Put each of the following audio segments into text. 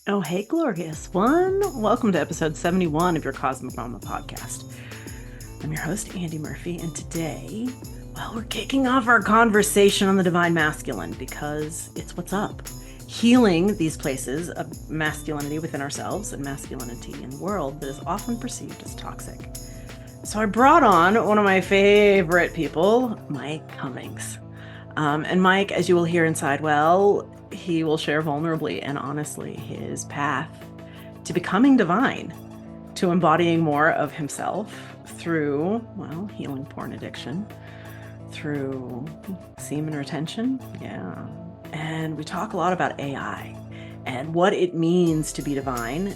Oh, hey, glorious one. Welcome to episode 71 of your Cosmic Mama podcast. I'm your host, Andye Murphy, and today, well, we're kicking off our conversation on the divine masculine because it's what's up. Healing these places of masculinity within ourselves and masculinity in the world that is often perceived as toxic. So I brought on one of my favorite people, Mike Cummings. And Mike, as you will hear inside, well, he will share vulnerably and honestly his path to becoming divine, to embodying more of himself through, well, healing porn addiction, through semen retention. Yeah. And we talk a lot about AI and what it means to be divine,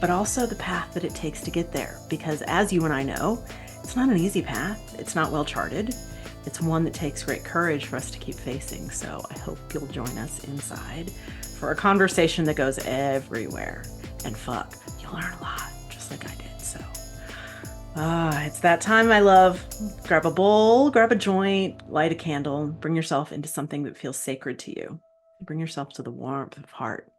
but also the path that it takes to get there. Because as you and I know, it's not an easy path, it's not well charted. It's one that takes great courage for us to keep facing. So I hope you'll join us inside for a conversation that goes everywhere. And fuck, you'll learn a lot, just like I did. So it's that time, my love. Grab a bowl, grab a joint, light a candle, bring yourself into something that feels sacred to you. Bring yourself to the warmth of heart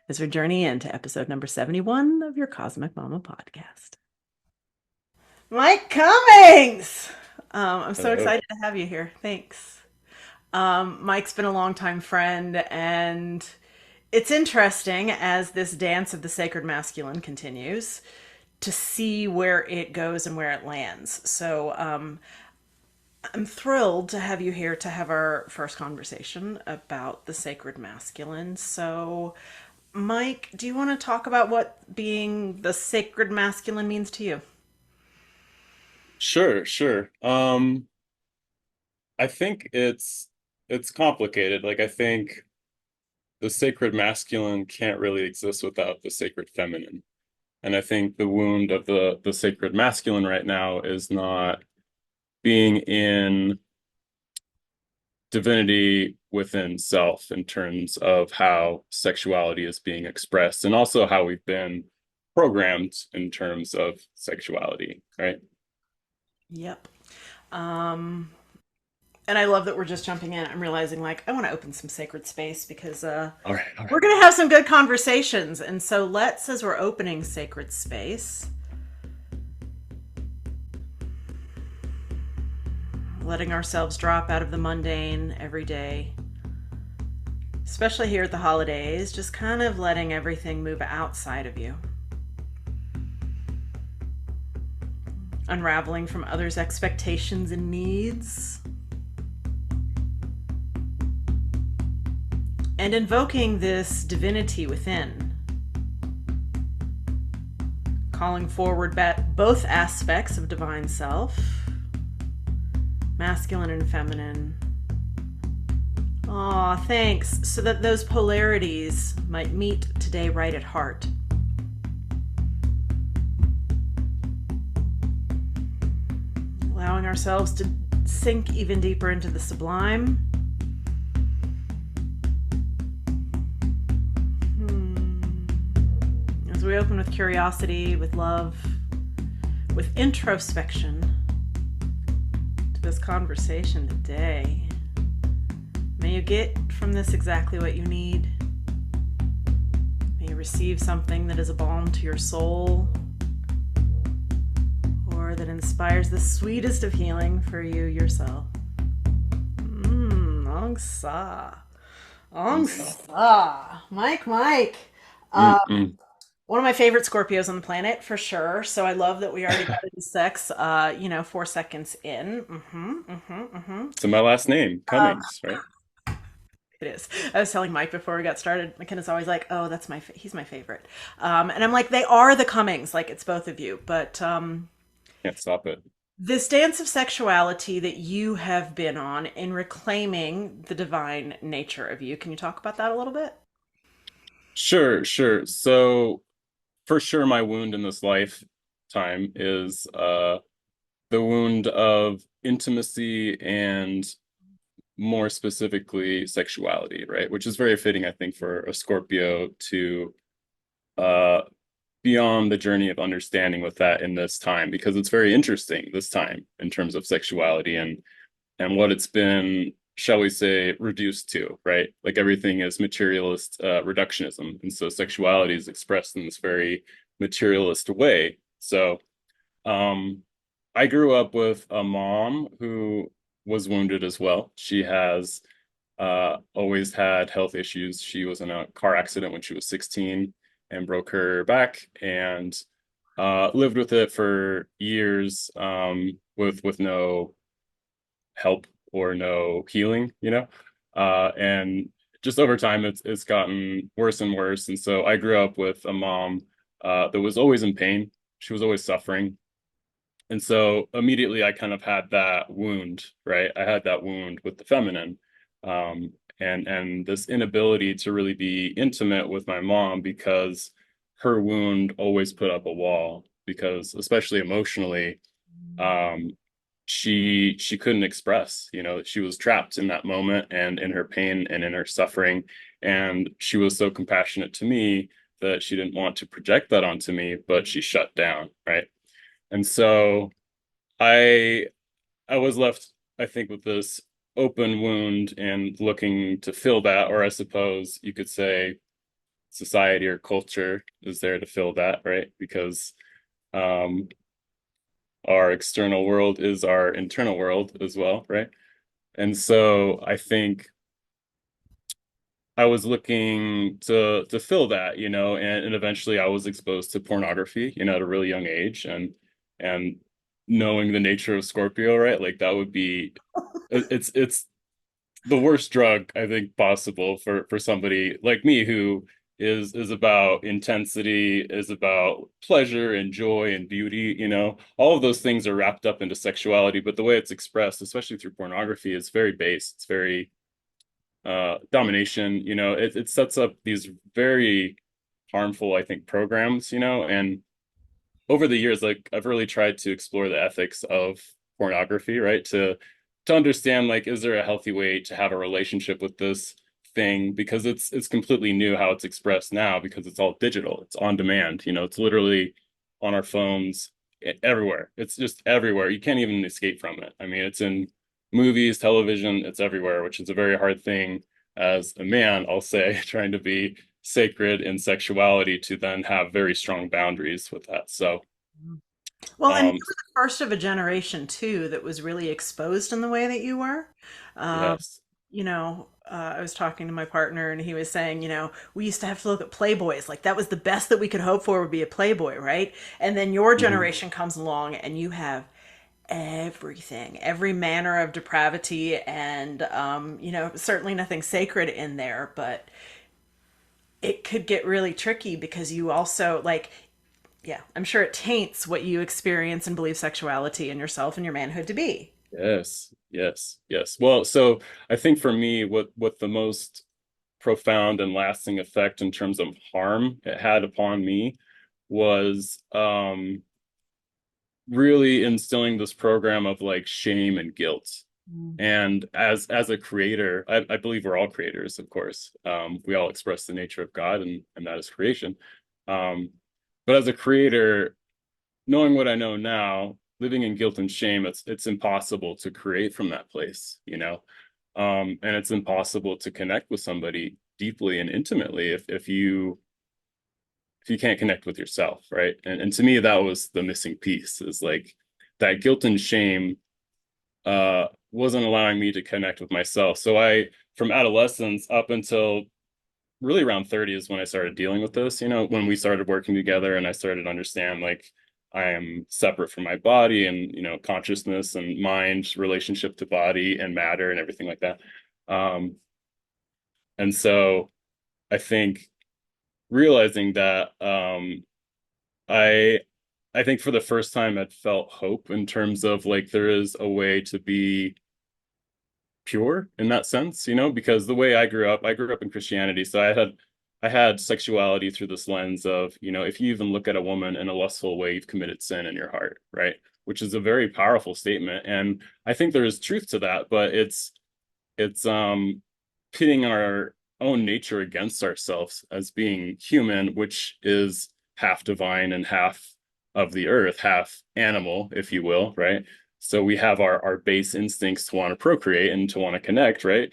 as we journey into episode number 71 of your Cosmic Mama podcast. Mike Cummings! I'm so Hello. excited to have you here. Thanks. Mike's been a longtime friend, and it's interesting as this dance of the sacred masculine continues to see where it goes and where it lands. So I'm thrilled to have you here to have our first conversation about the sacred masculine. So, Mike, do you want to talk about what being the sacred masculine means to you? Sure. I think it's complicated. Like I think the sacred masculine can't really exist without the sacred feminine. And I think the wound of the sacred masculine right now is not being in divinity within self in terms of how sexuality is being expressed and also how we've been programmed in terms of sexuality, right? Yep. Um, and I love that we're just jumping in. I'm realizing like I want to open some sacred space because All we're right. going to have some good conversations. And so let's, as we're opening sacred space, letting ourselves drop out of the mundane every day, especially here at the holidays, just kind of letting everything move outside of you, unraveling from others' expectations and needs, and invoking this divinity within, calling forward both aspects of divine self, masculine and feminine. Aw, thanks. So that those polarities might meet today right at heart. Allowing ourselves to sink even deeper into the sublime. As we open with curiosity, with love, with introspection to this conversation today. May you get from this exactly what you need. May you receive something that is a balm to your soul or that inspires the sweetest of healing for you yourself. Ong sa. Ong sa. Mike. Mm-mm. One of my favorite Scorpios on the planet, for sure. So I love that we already got into sex, 4 seconds in. So my last name, Uh, Cummings, right? it is. I was telling Mike before we got started. McKenna's always like, "Oh, he's my favorite," and I'm like, "They are the Cummings, like it's both of you." But Can't stop it. this dance of sexuality that you have been on in reclaiming the divine nature of you, can you talk about that a little bit? Sure. So for sure my wound in this lifetime is the wound of intimacy and more specifically sexuality, right? Which is very fitting, I think, for a Scorpio to uh be on the journey of understanding with that in this time because it's very interesting this time in terms of sexuality and what it's been shall we say, reduced to, right? Like everything is materialist reductionism. And so sexuality is expressed in this very materialist way. So um, I grew up with a mom who was wounded as well. She has always had health issues. She was in a car accident when she was 16 and broke her back and lived with it for years with no help or no healing, you know? And just over time, it's gotten worse and worse. And so I grew up with a mom that was always in pain. She was always suffering. And so immediately I kind of had that wound, right? I had that wound with the feminine. And this inability to really be intimate with my mom because her wound always put up a wall because especially emotionally, um, she couldn't express, you know, she was trapped in that moment and in her pain and in her suffering. And she was so compassionate to me that she didn't want to project that onto me, but she shut down, right? And so I I was left, I think, with this open wound and looking to fill that, or I suppose you could say society or culture is there to fill that, right? Because um, our external world is our internal world as well, right? And so I think I was looking to fill that, you know, and eventually I was exposed to pornography, you know, at a really young age, and knowing the nature of Scorpio, right? Like that would be it's the worst drug I think possible for somebody like me who is about intensity, is about pleasure and joy and beauty, you know. All of those things are wrapped up into sexuality, but the way it's expressed, especially through pornography, is very base. It's very domination, you know. It sets up these very harmful, I think, programs, you know, and over the years, like I've really tried to explore the ethics of pornography, right? To understand like, is there a healthy way to have a relationship with this thing? Because it's completely new how it's expressed now because it's all digital, it's on demand, you know, it's literally on our phones everywhere. It's just everywhere. You can't even escape from it. I mean, it's in movies, television, it's everywhere, which is a very hard thing as a man, I'll say, trying to be sacred in sexuality to then have very strong boundaries with that. So, Well, and you um, were the first of a generation too that was really exposed in the way that you were. Um, yes. I was talking to my partner and he was saying, we used to have to look at Playboys. Like that was the best that we could hope for would be a Playboy, right? And then your Hmm. generation comes along and you have everything, every manner of depravity, and certainly nothing sacred in there, but it could get really tricky because you also like, yeah, I'm sure it taints what you experience and believe sexuality and yourself and your manhood to be. Yes, yes, yes. Well, so I think for me, what the most profound and lasting effect in terms of harm it had upon me was really instilling this program of like shame and guilt. Mm. And as a creator, I believe we're all creators, of course. We all express the nature of God, and that is creation. Um, but as a creator, knowing what I know now, living in guilt and shame, it's impossible to create from that place, you know. And it's impossible to connect with somebody deeply and intimately if you can't connect with yourself, right? And to me, that was the missing piece, is like that guilt and shame wasn't allowing me to connect with myself. So from adolescence up until really around 30 is when I started dealing with this, you know, when we started working together and I started to understand like I am separate from my body and, you know, consciousness and mind, relationship to body and matter and everything like that. Um, and so I think realizing that I I think for the first time I'd felt hope in terms of like there is a way to be pure in that sense, you know, because the way I grew up in Christianity, so I had sexuality through this lens of, you know, if you even look at a woman in a lustful way, you've committed sin in your heart, right? Which is a very powerful statement. And I think there is truth to that, but it's pitting our own nature against ourselves as being human, which is half divine and half of the earth, half animal, if you will, right? So we have our base instincts to want to procreate and to want to connect, right?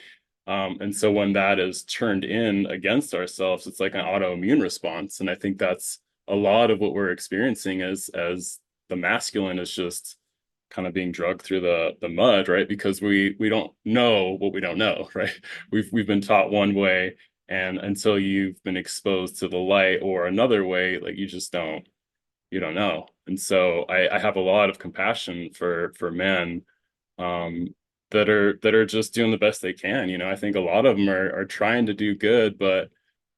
And so when that is turned in against ourselves, it's like an autoimmune response. And I think that's a lot of what we're experiencing as the masculine is just kind of being drugged through the mud, right? Because we don't know what we don't know, right? We've been taught one way, and until you've been exposed to the light or another way, like you don't know. And so I have a lot of compassion for men um that are just doing the best they can. I think a lot of them are trying to do good, but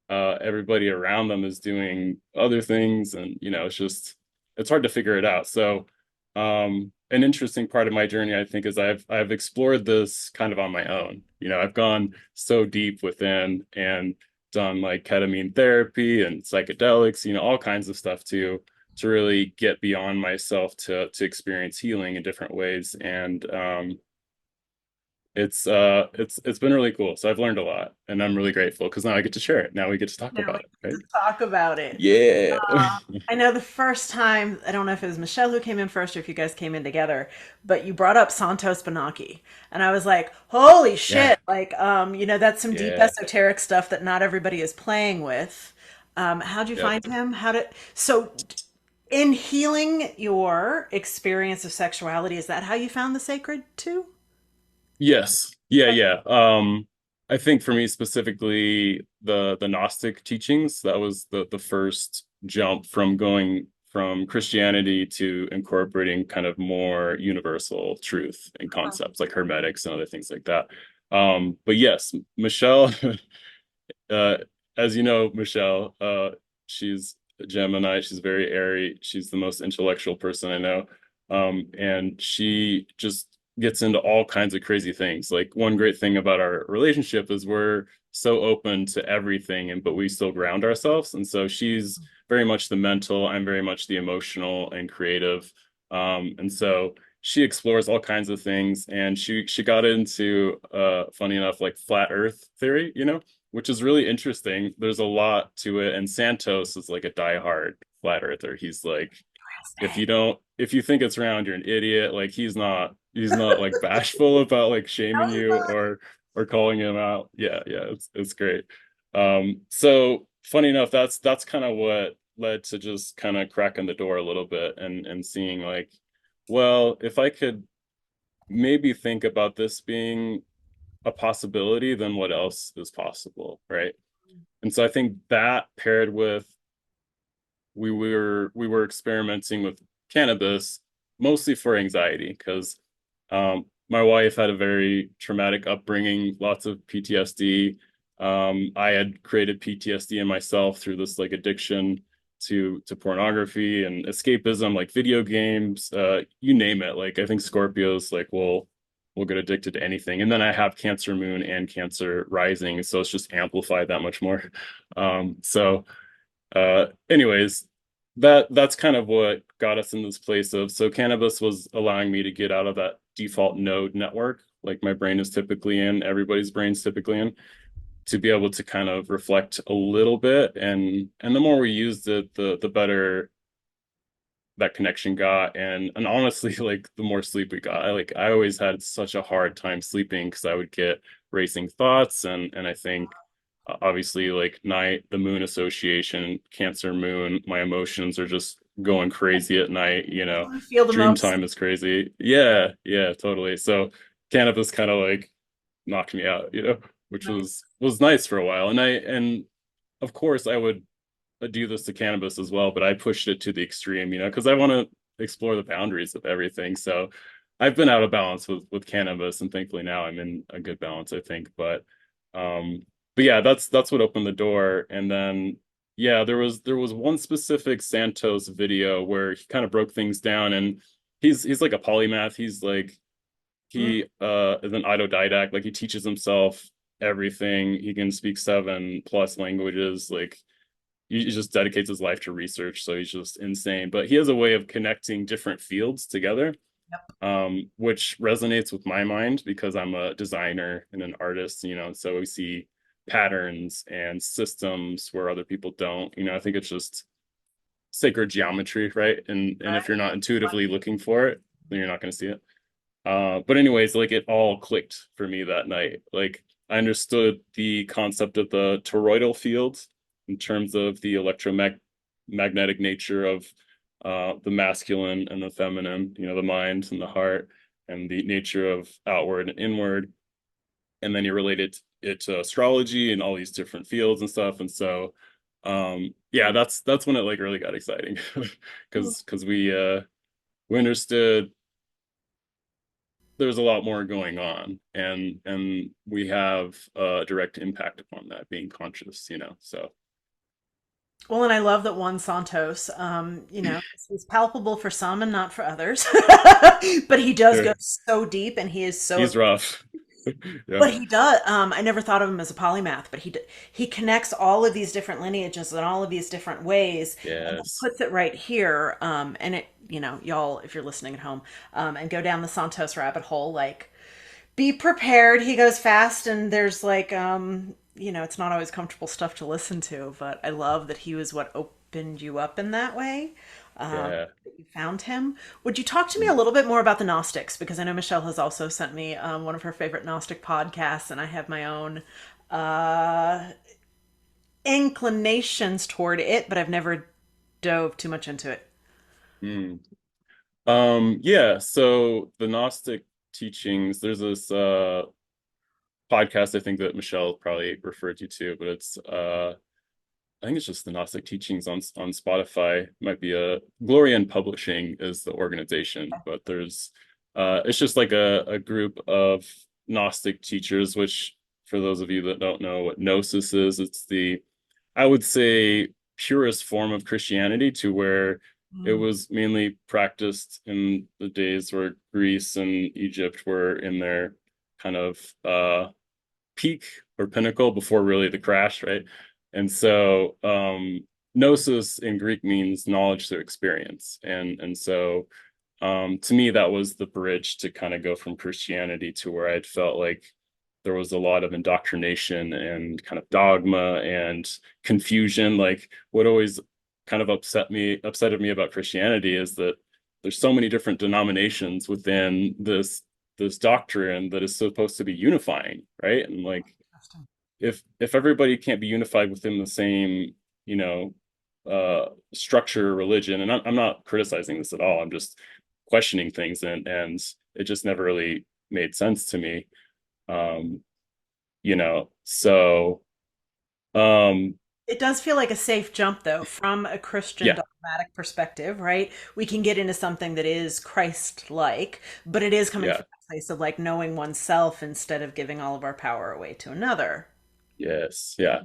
everybody around them is doing other things, and it's hard to figure it out. So an interesting part of my journey, I think, is I've explored this kind of on my own. I've gone so deep within and done like ketamine therapy and psychedelics, all kinds of stuff to really get beyond myself to experience healing in different ways. And it's been really cool. So I've learned a lot, and I'm really grateful because now I get to share it. Now we get to talk Now we about it, get right? to talk about it. Yeah. I know the first time, I don't know if it was Michelle who came in first or if you guys came in together, but you brought up Santos Benaki. And I was like, holy Yeah. shit. Like, that's some deep Yeah. esoteric stuff that not everybody is playing with. How'd you Yep. find him? In healing your experience of sexuality, is that how you found the sacred too? Yes. Yeah, yeah. I think for me specifically, the Gnostic teachings, that was the first jump from going from Christianity to incorporating kind of more universal truth and concepts like hermetics and other things like that. But yes, Michelle, uh, as you know, Michelle, she's a Gemini. She's very airy. She's the most intellectual person I know. And she just gets into all kinds of crazy things. Like one great thing about our relationship is we're so open to everything, but we still ground ourselves. And so she's very much the mental, I'm very much the emotional and creative. And so she explores all kinds of things, and she got into funny enough, like flat earth theory, which is really interesting. There's a lot to it. And Santos is like a diehard flat earther. He's like, if you think it's round, you're an idiot. Like he's not like bashful about like shaming No, he's you not. or calling him out. Yeah, yeah, it's great. So funny enough, that's kind of what led to just kind of cracking the door a little bit and seeing like, well, if I could maybe think about this being a possibility, then what else is possible, right? And so I think that paired with we were experimenting with cannabis mostly for anxiety because my wife had a very traumatic upbringing, lots of PTSD. I had created PTSD in myself through this like addiction to pornography and escapism, like video games, you name it. Like I think Scorpios like will get addicted to anything. And then I have Cancer Moon and Cancer Rising, so it's just amplified that much more. Anyways, that's kind of what got us in this place of, so cannabis was allowing me to get out of that default node network, like my brain is typically in, everybody's brain's typically in, to be able to kind of reflect a little bit. And the more we used it, the better that connection got. And honestly, like the more sleep we got. I always had such a hard time sleeping because I would get racing thoughts, and I think obviously like night, the moon association, Cancer Moon, my emotions are just going crazy at night, I feel the dream most. time is crazy. Yeah, yeah, totally. So cannabis kind of like knocked me out, which was nice for a while. And of course I would do this to cannabis as well, but I pushed it to the extreme, because I want to explore the boundaries of everything. So I've been out of balance with cannabis, and thankfully now I'm in a good balance, I think. But yeah, that's what opened the door. And then yeah, there was one specific Santos video where he kind of broke things down, and he's like a polymath. He's like Mm. he is an autodidact, like he teaches himself everything. He can speak 7+ languages, like he just dedicates his life to research, so he's just insane. But he has a way of connecting different fields together, which resonates with my mind because I'm a designer and an artist, and so we see patterns and systems where other people don't. I think it's just sacred geometry, right? And if you're not intuitively looking for it, then you're not going to see it. But anyways, like it all clicked for me that night. Like I understood the concept of the toroidal field in terms of the electromagnetic nature of the masculine and the feminine, the mind and the heart, and the nature of outward and inward. And then he related it to astrology and all these different fields and stuff. And so yeah, that's when it like really got exciting. Because we understood there's a lot more going on, and we have a direct impact upon that being conscious. So Well, and I love that Juan Santos, he's palpable for some and not for others, but he does go sure, so deep, and he is so. he's rough. Yeah. But he does. I never thought of him as a polymath, but he connects all of these different lineages in all of these different ways, and then Yes. puts it right here. And it, y'all, if you're listening at home, and go down the Santos rabbit hole, like be prepared. He goes fast, and there's like, it's not always comfortable stuff to listen to, but I love that he was what opened you up in that way. Yeah. That you found him. Would you talk to me a little bit more about the Gnostics? Because I know Michelle has also sent me one of her favorite Gnostic podcasts, and I have my own uh, inclinations toward it, but I've never dove too much into it. Mm. Yeah, so the Gnostic teachings, there's this podcast I think that Michelle probably referred you to, but it's I think it's just the Gnostic teachings on Spotify. Might be a Gloria and Publishing is the organization, but there's it's just like a group of Gnostic teachers, which for those of you that don't know what Gnosis is, it's the I would say purest form of Christianity to where it Mm. was mainly practiced in the days where Greece and Egypt were in their kind of peak or pinnacle before really the crash, right? And so gnosis in Greek means knowledge through experience. And so to me that was the bridge to kind of go from Christianity to where I'd felt like there was a lot of indoctrination and kind of dogma and confusion. Like what always kind of upsetted me about Christianity is that there's so many different denominations within this doctrine that is supposed to be unifying, right? And like if everybody can't be unified within the same, you know, structure religion, and I'm not criticizing this at all. I'm just questioning things, and it just never really made sense to me. Um, so It does feel like a safe jump, though, from a Christian yeah, dogmatic perspective, right? We can get into something that is Christ-like, but it is coming yeah, from a place of like knowing oneself instead of giving all of our power away to another. yes, yeah.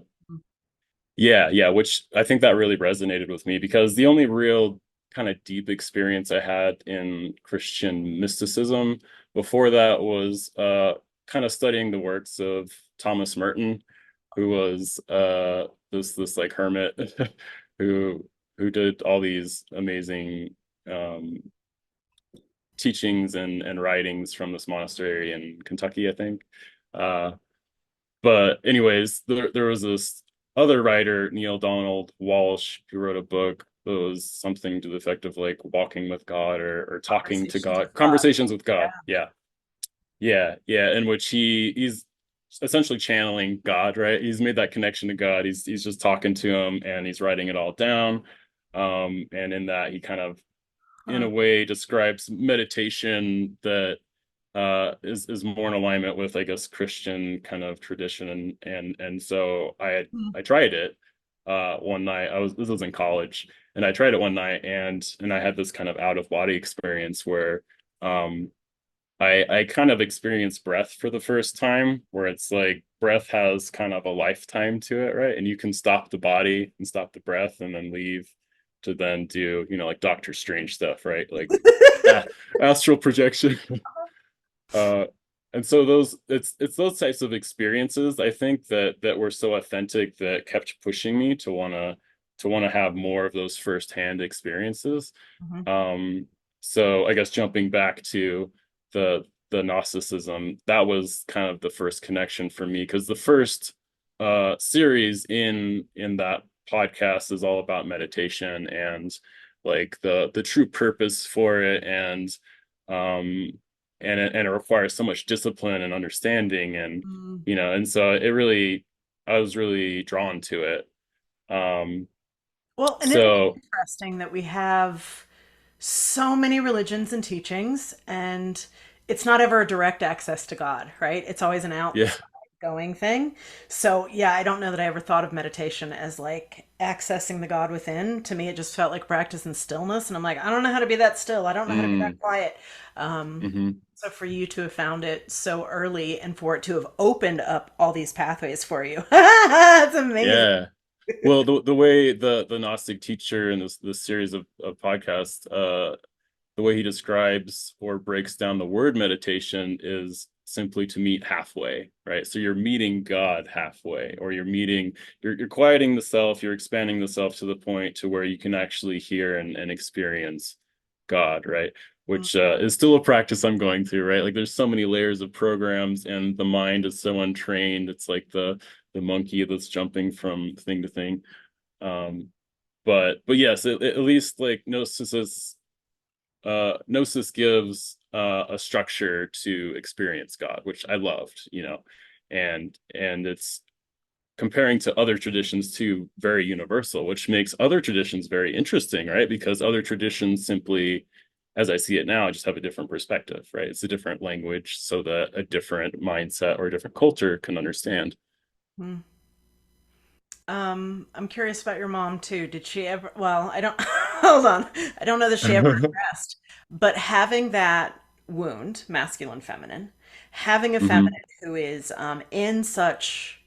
Yeah, which I think that really resonated with me because the only real kind of deep experience I had in Christian mysticism before that was kind of studying the works of Thomas Merton, who was this like hermit who who did all these amazing um teachings and writings from this monastery in Kentucky, I think. Uh but anyways, there was this other writer, Neil Donald Walsh, who wrote a book that was something to the effect of like walking with God or talking to Conversations with God, God. conversations with Yeah. God. Yeah. Yeah. In which he's essentially channeling God, right? He's made that connection to God. He's just talking to him and he's writing it all down. And in that he kind of in Huh. a way describes meditation that is more in alignment with I guess Christian kind of tradition and so I tried it one night. This was in college and I tried it one night and I had this kind of out of body experience where um I kind of experienced breath for the first time where it's like breath has kind of a lifetime to it, right? And you can stop the body and stop the breath and then leave to then do, like Doctor Strange stuff, right? Like ah, astral projection. uh and so those it's those types of experiences I think that were so authentic that kept pushing me to want to have more of those firsthand experiences. Mhm. So I guess jumping back to the Gnosticism, that was kind of the first connection for me because the first series in that podcast is all about meditation and like the true purpose for it and um and it requires so much discipline and understanding, and Mm. and so it really, I was really drawn to it. Um, Well, and isn't it so interesting that we have so many religions and teachings, and it's not ever a direct access to God, right? It's always an yeah. outside going thing. So, yeah, I don't know that I ever thought of meditation as like accessing the God within. To me, it just felt like practice in stillness. And I'm like, I don't know how to be that still. I don't know how to be that Mm, quiet. Um, hmm. so for you to have found it so early and for it to have opened up all these pathways for you, it's amazing. Yeah. Well, the way the Gnostic teacher in this series of podcasts, the way he describes or breaks down the word meditation is simply to meet halfway, right? So you're meeting God halfway, or you're quieting the self, you're expanding the self to the point to where you can actually hear and experience God, right? Which is still a practice I'm going through, right? Like there's so many layers of programs, and the mind is so untrained. It's like the monkey that's jumping from thing to thing. Um, but yes, at least like Gnosis gives a structure to experience God, which I loved, and it's comparing to other traditions too, very universal, which makes other traditions very interesting, right? Because other traditions simply, as I see it now, just have a different perspective, right? It's a different language so that a different mindset or a different culture can understand. Mhm. I'm curious about your mom too. Did she ever, well, I don't, hold on. I don't know that she ever addressed, but having that wound, masculine, feminine, having a feminine Hmm. who is in such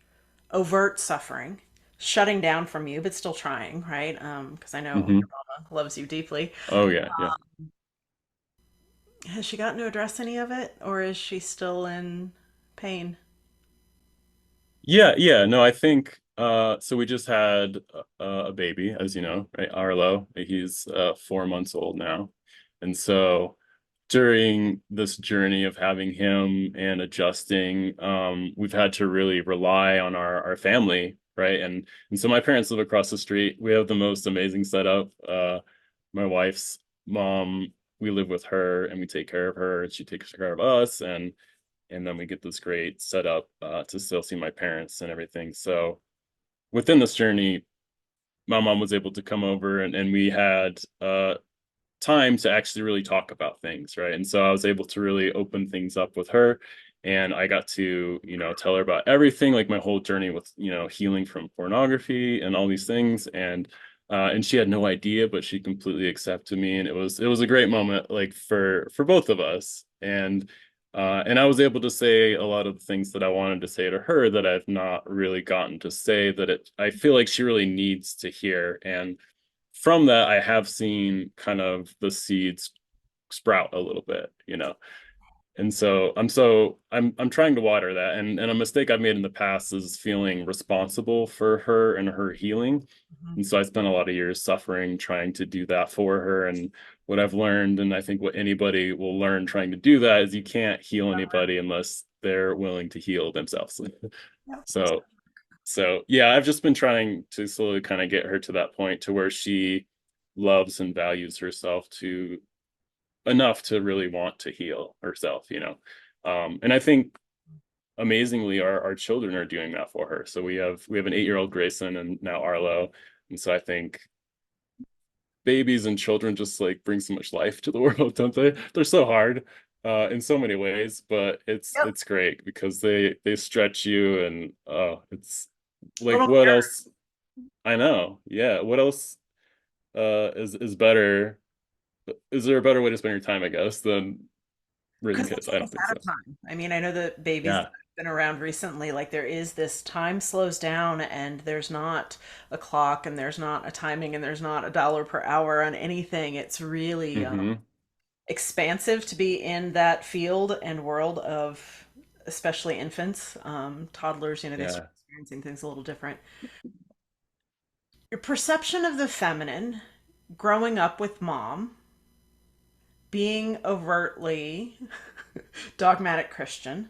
overt suffering, shutting down from you, but still trying, right? Because I know Hmm. your mama loves you deeply. Oh yeah, yeah. Has she gotten to address any of it, or is she still in pain? Yeah, yeah. No, I think so we just had a baby, as you know, right? Arlo. He's 4 months old now. And so during this journey of having him and adjusting, we've had to really rely on our family, right? And so my parents live across the street. We have the most amazing setup. My wife's mom, we live with her and we take care of her, and she takes care of us, and then we get this great setup to still see my parents and everything. So within this journey, my mom was able to come over, and we had time to actually really talk about things, right? And so I was able to really open things up with her, and I got to, tell her about everything, like my whole journey with, healing from pornography and all these things, and she had no idea, but she completely accepted me, and it was a great moment, like for both of us, and I was able to say a lot of the things that I wanted to say to her that I've not really gotten to say, that I feel like she really needs to hear. And from that, I have seen kind of the seeds sprout a little bit. And so I'm trying to water that. And a mistake I've made in the past is feeling responsible for her and her healing. Mhm. And so I spent a lot of years suffering trying to do that for her. And what I've learned, and I think what anybody will learn trying to do that, is you can't heal anybody unless they're willing to heal themselves. Yep. So so yeah, I've just been trying to slowly kind of get her to that point to where she loves and values herself to enough to really want to heal herself. And I think amazingly our children are doing that for her. So we have an 8-year-old Grayson and now Arlo. And so I think babies and children just like bring so much life to the world, don't they? They're so hard in so many ways, but it's Yep. it's great because they stretch you, and it's like, Little what mirrors. else? I know. Yeah. What else is better? Is there a better way to spend your time, I guess, than raising Because it kids? I don't takes think out so. of time. I mean, I know the babies that Yeah. have been around recently, like there is this time slows down and there's not a clock and there's not a timing and there's not a dollar per hour on anything. It's really Hmm. expansive to be in that field and world of especially infants, toddlers, they start Yeah. experiencing things a little different. Your perception of the feminine growing up with mom, being overtly dogmatic Christian.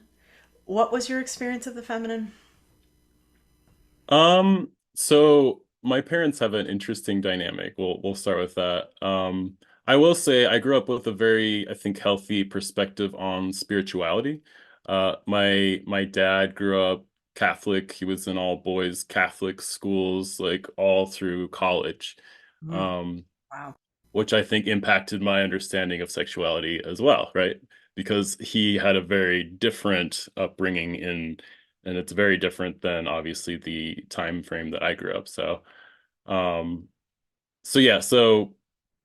What was your experience of the feminine? So my parents have an interesting dynamic. We'll start with that. I will say I grew up with a very, I think, healthy perspective on spirituality. My dad grew up Catholic. He was in all boys Catholic schools, like all through college, Mm, um, wow. which I think impacted my understanding of sexuality as well, right? Because he had a very different upbringing and it's very different than obviously the time frame that I grew up. Um, so yeah, so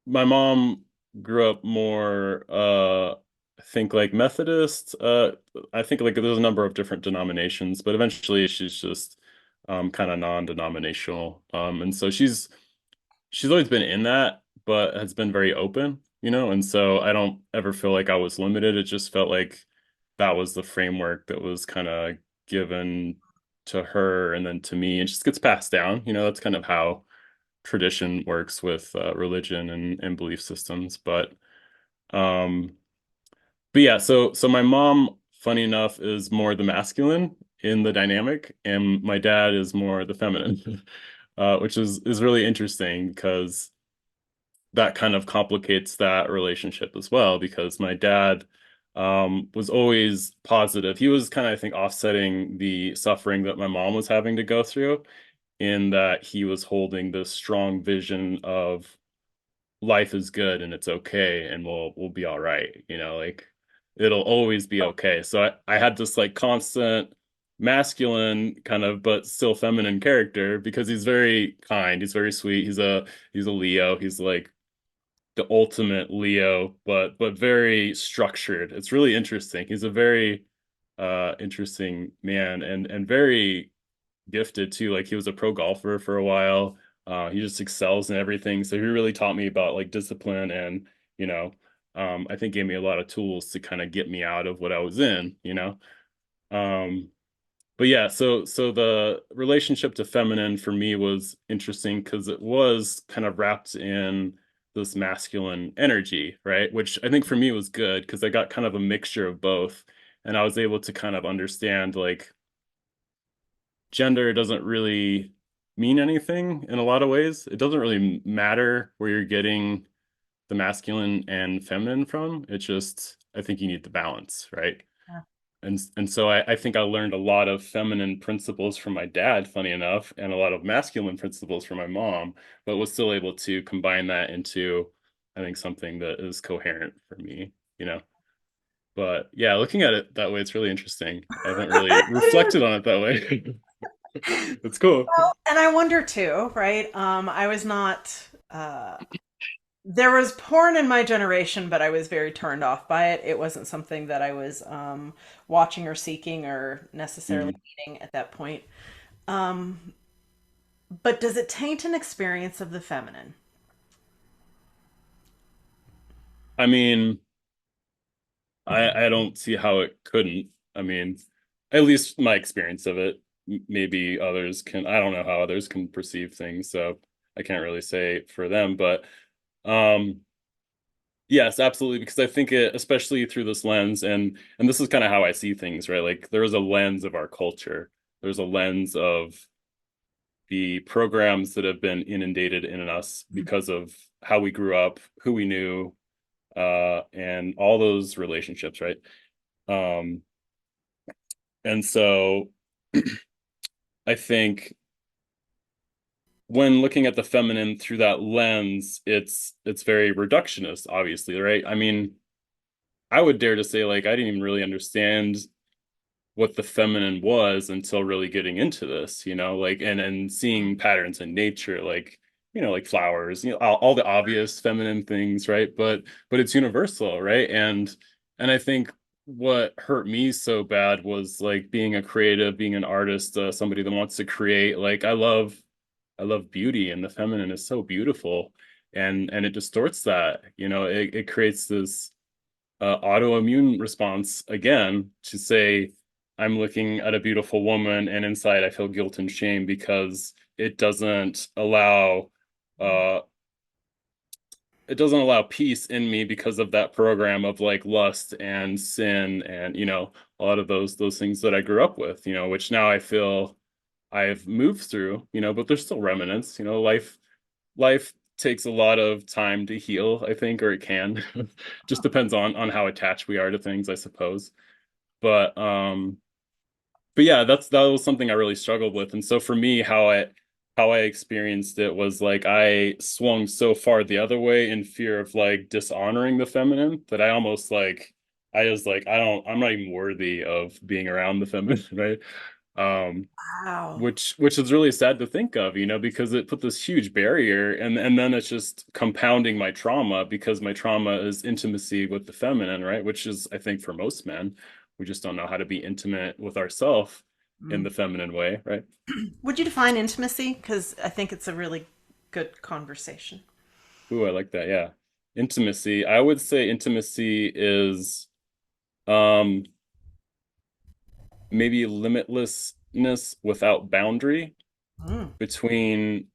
my mom grew up more I think like Methodist. I think like there's a number of different denominations, but eventually she's just kind of non-denominational. And so she's always been in that, but has been very open, and so I don't ever feel like I was limited. It just felt like that was the framework that was kind of given to her and then to me. It just gets passed down. That's kind of how tradition works with religion and belief systems. Um, but yeah, so my mom, funny enough, is more the masculine in the dynamic, and my dad is more the feminine, which is really interesting because that kind of complicates that relationship as well. Because my dad was always positive. He was kind of, I think, offsetting the suffering that my mom was having to go through in that he was holding this strong vision of life is good and it's okay and we'll be all right, like it'll always be okay. So I had this like constant masculine kind of but still feminine character because he's very kind, he's very sweet, he's a Leo, he's like the ultimate Leo, but very structured. It's really interesting. He's a very interesting man and very gifted too. Like he was a pro golfer for a while. He just excels in everything. So he really taught me about like discipline and, you know, I think gave me a lot of tools to kind of get me out of what I was in. Um, but yeah, so the relationship to feminine for me was interesting because it was kind of wrapped in this masculine energy, right? Which I think for me was good because I got kind of a mixture of both. And I was able to kind of understand like gender doesn't really mean anything in a lot of ways. It doesn't really matter where you're getting the masculine and feminine from. It's just, I think you need the balance, right? Yeah. And so I think I learned a lot of feminine principles from my dad, funny enough, and a lot of masculine principles from my mom, but was still able to combine that into, I think, something that is coherent for me. But yeah, looking at it that way, it's really interesting. I haven't really It reflected on it that way. is. It's cool. Well, and I wonder too, right? I was not. There was porn in my generation, but I was very turned off by it. It wasn't something that I was watching or seeking or necessarily Mhm. needing at that point. Um, but does it taint an experience of the feminine? I mean, I don't see how it couldn't. I mean, at least my experience of it. Maybe others can, I don't know how others can perceive things, so I can't really say for them, but um yes, absolutely, because I think it, especially through this lens, and this is kind of how I see things, right? Like there is a lens of our culture. There's a lens of the programs that have been inundated in us because of how we grew up, who we knew, and all those relationships, right? Um, and so I think when looking at the feminine through that lens, it's very reductionist, obviously, right? I mean, I would dare to say like I didn't even really understand what the feminine was until really getting into this, like and seeing patterns in nature, like like flowers, all the obvious feminine things, right? But it's universal, right? And I think what hurt me so bad was like being a creative, being an artist, somebody that wants to create. Like I love beauty, and the feminine is so beautiful, and it distorts that. It creates this autoimmune response again to say I'm looking at a beautiful woman and inside I feel guilt and shame because uh it doesn't allow peace in me because of that program of like lust and sin and a lot of those things that I grew up with, which now I feel I've moved through, but there's still remnants, life takes a lot of time to heal, I think, or it can. Just depends on how attached we are to things, I suppose. But but yeah, that was something I really struggled with. And so for me, how I experienced it was like I swung so far the other way in fear of like dishonoring the feminine that I almost like I was like, I'm not even worthy of being around the feminine, right? Um, Wow. which is really sad to think of, because it put this huge barrier, and then it's just compounding my trauma because my trauma is intimacy with the feminine, right? Which is, I think, for most men, we just don't know how to be intimate with ourselves in Mm. the feminine way, right? Would you define intimacy? Because I think it's a really good conversation. Ooh, I like that. Yeah. Intimacy. I would say intimacy is um maybe limitlessness without boundary Mm. between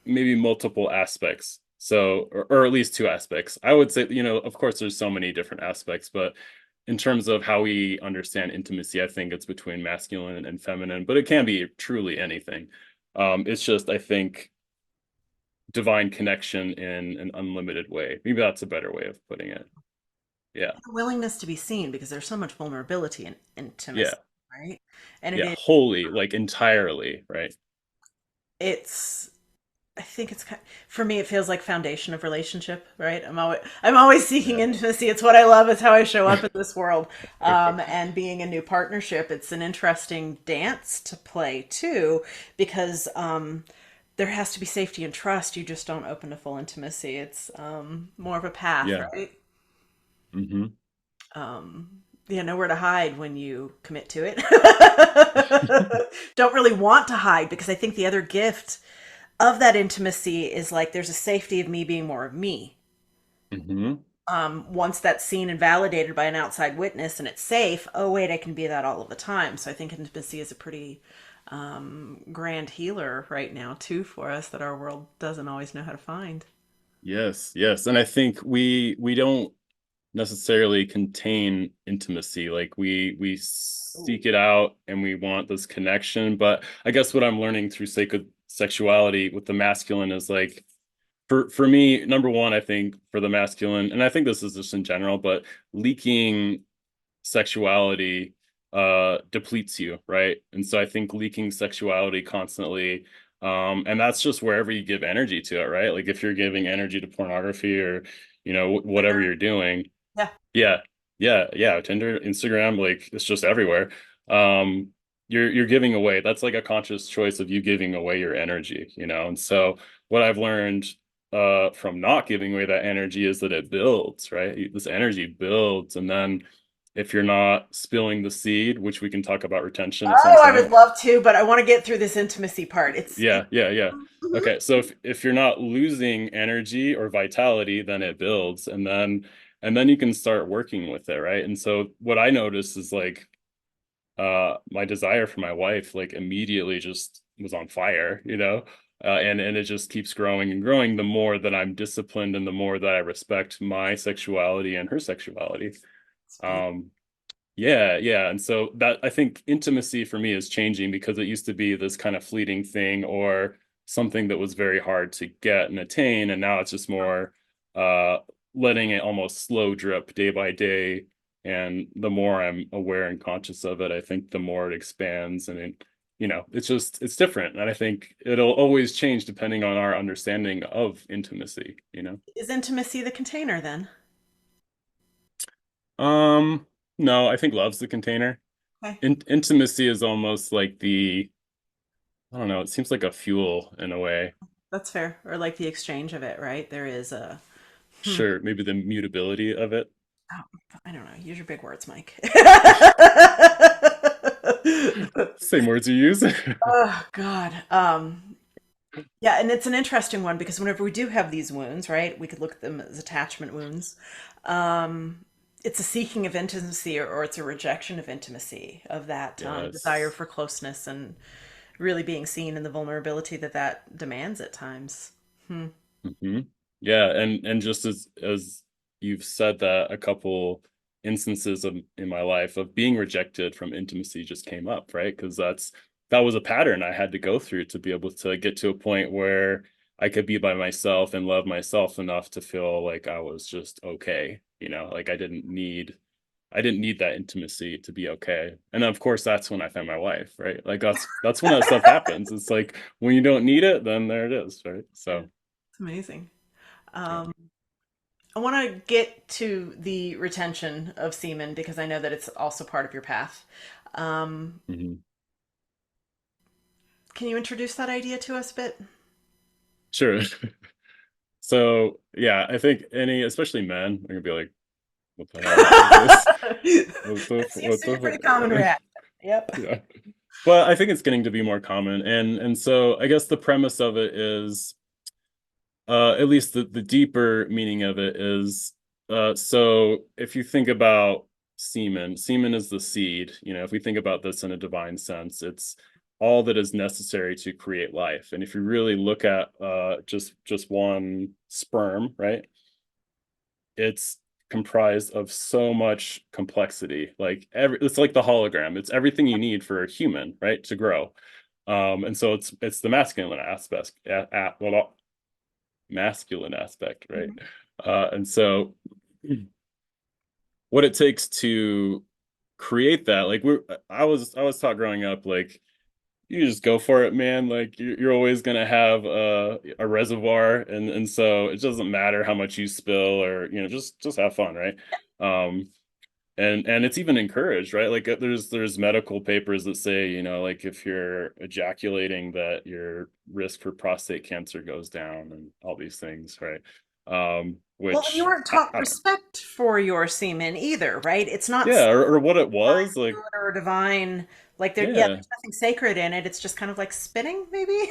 maybe multiple aspects. So, or at least two aspects. I would say, of course, there's so many different aspects, but in terms of how we understand intimacy, I think it's between masculine and feminine, but it can be truly anything. It's just, I think, divine connection in an unlimited way. Maybe that's a better way of putting it. Yeah. A willingness to be seen because there's so much vulnerability in Yeah. intimacy, right? And Yeah. Wholly, like entirely, right? it's I think it's kind for me it feels like foundation of relationship, right? I'm always seeking Yeah. intimacy. It's what I love. It's how I show up in this world. And being a new partnership, it's an interesting dance to play too, because there has to be safety and trust. You just don't open to full intimacy. It's more of a path, Yeah. right? Hmm. Yeah, nowhere to hide when you commit to it. Don't really want to hide because I think the other gift of that intimacy is like there's a safety of me being more of me. Hmm. Once that's seen and validated by an outside witness and it's safe, oh wait, I can be that all of the time. So I think intimacy is a pretty grand healer right now too for us that our world doesn't always know how to find. Yes, yes. And I think we don't necessarily contain intimacy. Like we Ooh. seek it out and we want this connection. But I guess what I'm learning through sacred sexuality with the masculine is like for me, number one, I think for the masculine, and I think this is just in general, but leaking sexuality depletes you, right? And so I think leaking sexuality constantly, and that's just wherever you give energy to it, right? Like if you're giving energy to pornography or whatever Tinder. you're doing. Yeah. Yeah. Yeah. Tinder, Instagram, like it's just everywhere. Um, you're giving away. That's like a conscious choice of you giving away your energy, And so what I've learned from not giving away that energy is that it builds, right? This energy builds, and then if you're not spilling the seed, which we can talk about retention at some Oh, I would point. love to, but I want to get through this intimacy part. It's Yeah. mhm. Okay, so if you're not losing energy or vitality, then it builds, and then you can start working with it, right? And so what I noticed is like my desire for my wife like immediately just was on fire, and it just keeps growing and growing the more that I'm disciplined and the more that I respect my sexuality and her sexuality. It's beautiful. Um, yeah. And so that I think intimacy for me is changing because it used to be this kind of fleeting thing or something that was very hard to get and attain. And now it's just more uh letting it almost slow drip day by day. And the more I'm aware and conscious of it, I think the more it expands and it's different. And I think it'll always change depending on our understanding of intimacy. Is intimacy the container then? Um, no, I think love's the container. Okay, Intimacy is almost like I don't know, it seems like a fuel in a way. that's fair. Or like the exchange of it, right? There is a Sure, maybe the mutability of it. oh, I don't know. Use your big words, Mike. Same words you use. Oh God. Yeah, and it's an interesting one because whenever we do have these wounds, right, we could look at them as attachment wounds. Um, it's a seeking of intimacy or it's a rejection of intimacy, of that desire Yes. for closeness and really being seen in the vulnerability that that demands at times. Hmm. Hmm. Yeah, and just as you've said that a couple instances in my life of being rejected from intimacy just came up, right? Because that was a pattern I had to go through to be able to get to a point where I could be by myself and love myself enough to feel like I was just okay, like I didn't need that intimacy to be okay. And of course that's when I found my wife, right? Like that's when that stuff happens. It's like when you don't need it, then there it is, right? Yeah, So it's amazing. yeah. Um, I want to get to the retention of semen because I know that it's also part of your path. Um, Mhm. can you introduce that idea to us a bit? Sure. So yeah, I think especially men, are gonna be like, what the hell is this? That seems What to be a pretty common the reaction. Yep. yeah. But I think it's getting to be more common. And so I guess the premise of it is at least the deeper meaning of it is so if you think about semen is the seed. If we think about this in a divine sense, it's all that is necessary to create life. And if you really look at just one sperm, right, it's comprised of so much complexity. Like it's like the hologram. It's everything you need for a human, right, to grow. And so it's the masculine aspect, well, masculine aspect, right? Mhm. And so what it takes to create that, like I was taught growing up, like you just go for it, man. Like you're always gonna have a reservoir, and so it doesn't matter how much you spill, or just have fun, right? Um, and it's even encouraged, right? Like there's medical papers that say, like if you're ejaculating, that your risk for prostate cancer goes down, and all these things, right? Well, and you Which weren't taught respect for your semen either, right? It's not yeah, or what it divine was, like, fluid or divine, like there, yeah, yeah, there's nothing sacred in it. It's just kind of like spitting, maybe.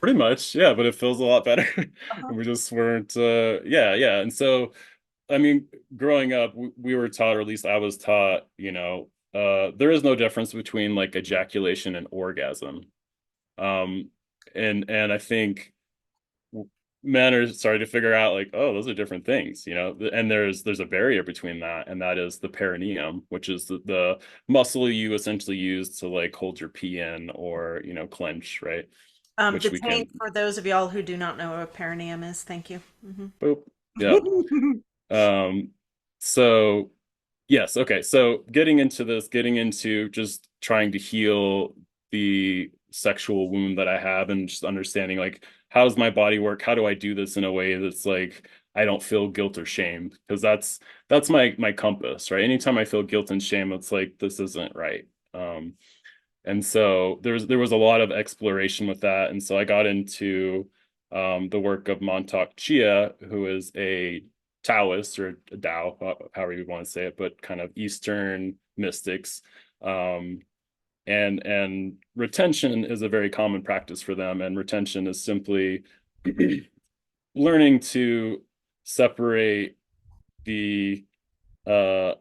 pretty much, yeah, but it feels a lot better. Uh-huh. And we just weren't, yeah. And so, I mean, growing up, we were taught, or at least I was taught, there is no difference between like ejaculation and orgasm. Um, and I think men are starting to figure out, like, oh, those are different things, and there's a barrier between that, and that is the perineum, which is the muscle you essentially use to like hold your pee in, or clench, right? Which The we tank, can for those of y'all who do not know what a perineum is, thank you. Hmm. boop. Yeah. Um, so yes, okay. So getting into just trying to heal the sexual wound that I have, and just understanding, like, how does my body work? How do I do this in a way that's like I don't feel guilt or shame? Because that's my compass, right? Anytime I feel guilt and shame, it's like this isn't right. And so there was a lot of exploration with that. And so I got into the work of Montauk Chia, who is a Taoist, or a Tao, however you want to say it, but kind of Eastern mystics. Um, and retention is a very common practice for them. And retention is simply learning to separate the uh,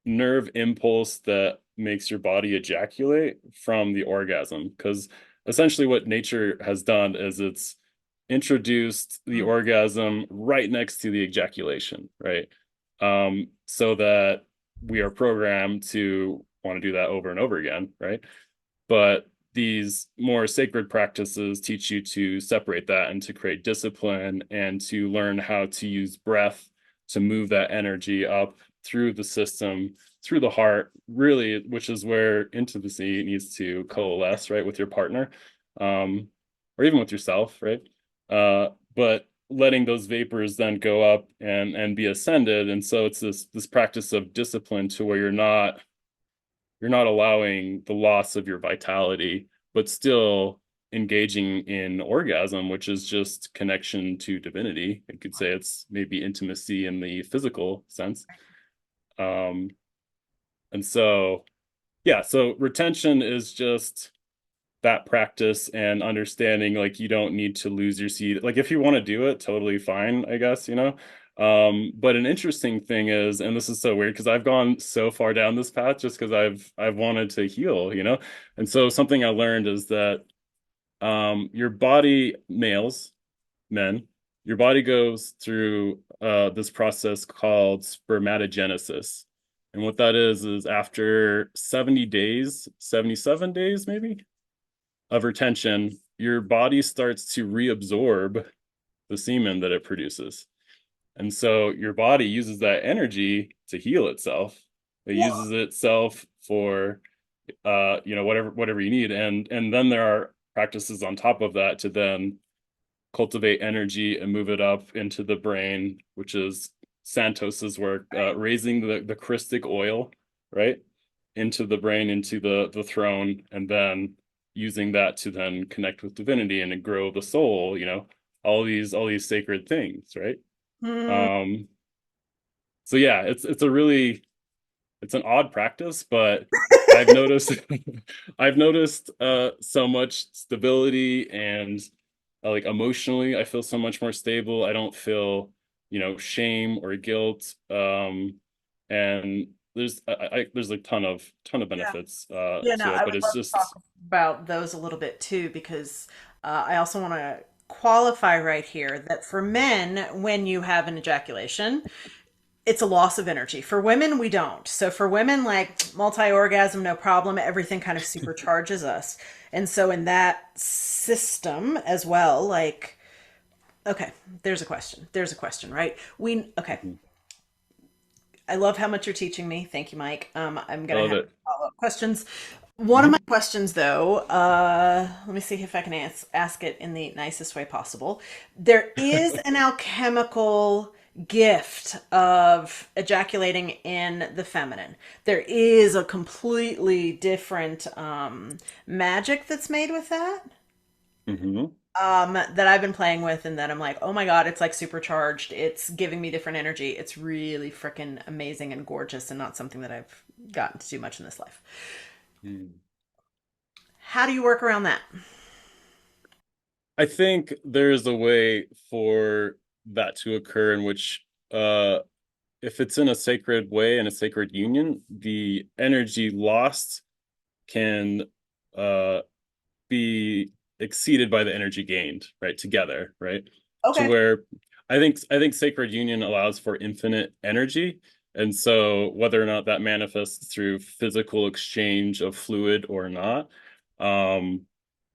nerve impulse that makes your body ejaculate from the orgasm. Because essentially what nature has done is it's introduced the orgasm right next to the ejaculation, right? So that we are programmed to want to do that over and over again, right? But these more sacred practices teach you to separate that, and to create discipline, and to learn how to use breath to move that energy up through the system, through the heart, really, which is where intimacy needs to coalesce, right, with your partner, or even with yourself, right? But letting those vapors then go up and be ascended. And so it's this practice of discipline, to where you're not allowing the loss of your vitality, but still engaging in orgasm, which is just connection to divinity. I could say it's maybe intimacy in the physical sense. Um, and so, yeah, so retention is just that practice, and understanding, like, you don't need to lose your seed. Like, if you want to do it, totally fine, I guess, but an interesting thing is, and this is so weird because I've gone so far down this path just because I've wanted to heal, and so something I learned is that your body, men, your body goes through this process called spermatogenesis. And what that is after 70 days, 77 days maybe, of retention, your body starts to reabsorb the semen that it produces. And so your body uses that energy to heal itself. It uses itself for whatever you need. And then there are practices on top of that to then cultivate energy and move it up into the brain, which is Santos's work, Right. raising the Christic oil, right, into the brain, into the throne, and then using that to then connect with divinity and to grow the soul, all these sacred things, right? Hmm. Um, so yeah, it's an odd practice, but I've noticed I've noticed so much stability and like emotionally I feel so much more stable. I don't feel, shame or guilt. And there's a ton of Yeah. benefits Yeah, no, to I it, but would it's love to just talk about those a little bit too, because I also want to qualify right here that for men, when you have an ejaculation, it's a loss of energy. For women, we don't. So for women, like multi-orgasm, no problem. Everything kind of supercharges us. And so in that system as well, like, okay, there's a question. There's a question, right? Okay. I love how much you're teaching me. Thank you, Mike. I'm I gonna love have it. follow-up questions. One of Mhm. my questions, though, let me see if I can ask it in the nicest way possible. There is an alchemical gift of ejaculating in the feminine. There is a completely different magic that's made with that. Mhm. That I've been playing with, and that I'm like, oh my God, it's like supercharged. It's giving me different energy. It's really freaking amazing and gorgeous, and not something that I've gotten to do much in this life. Mm. How do you work around that? I think there's a way for that to occur in which if it's in a sacred way and a sacred union, the energy lost can uh be exceeded by the energy gained, right? Together, right? To Okay. where I think sacred union allows for infinite energy. And so whether or not that manifests through physical exchange of fluid or not, um,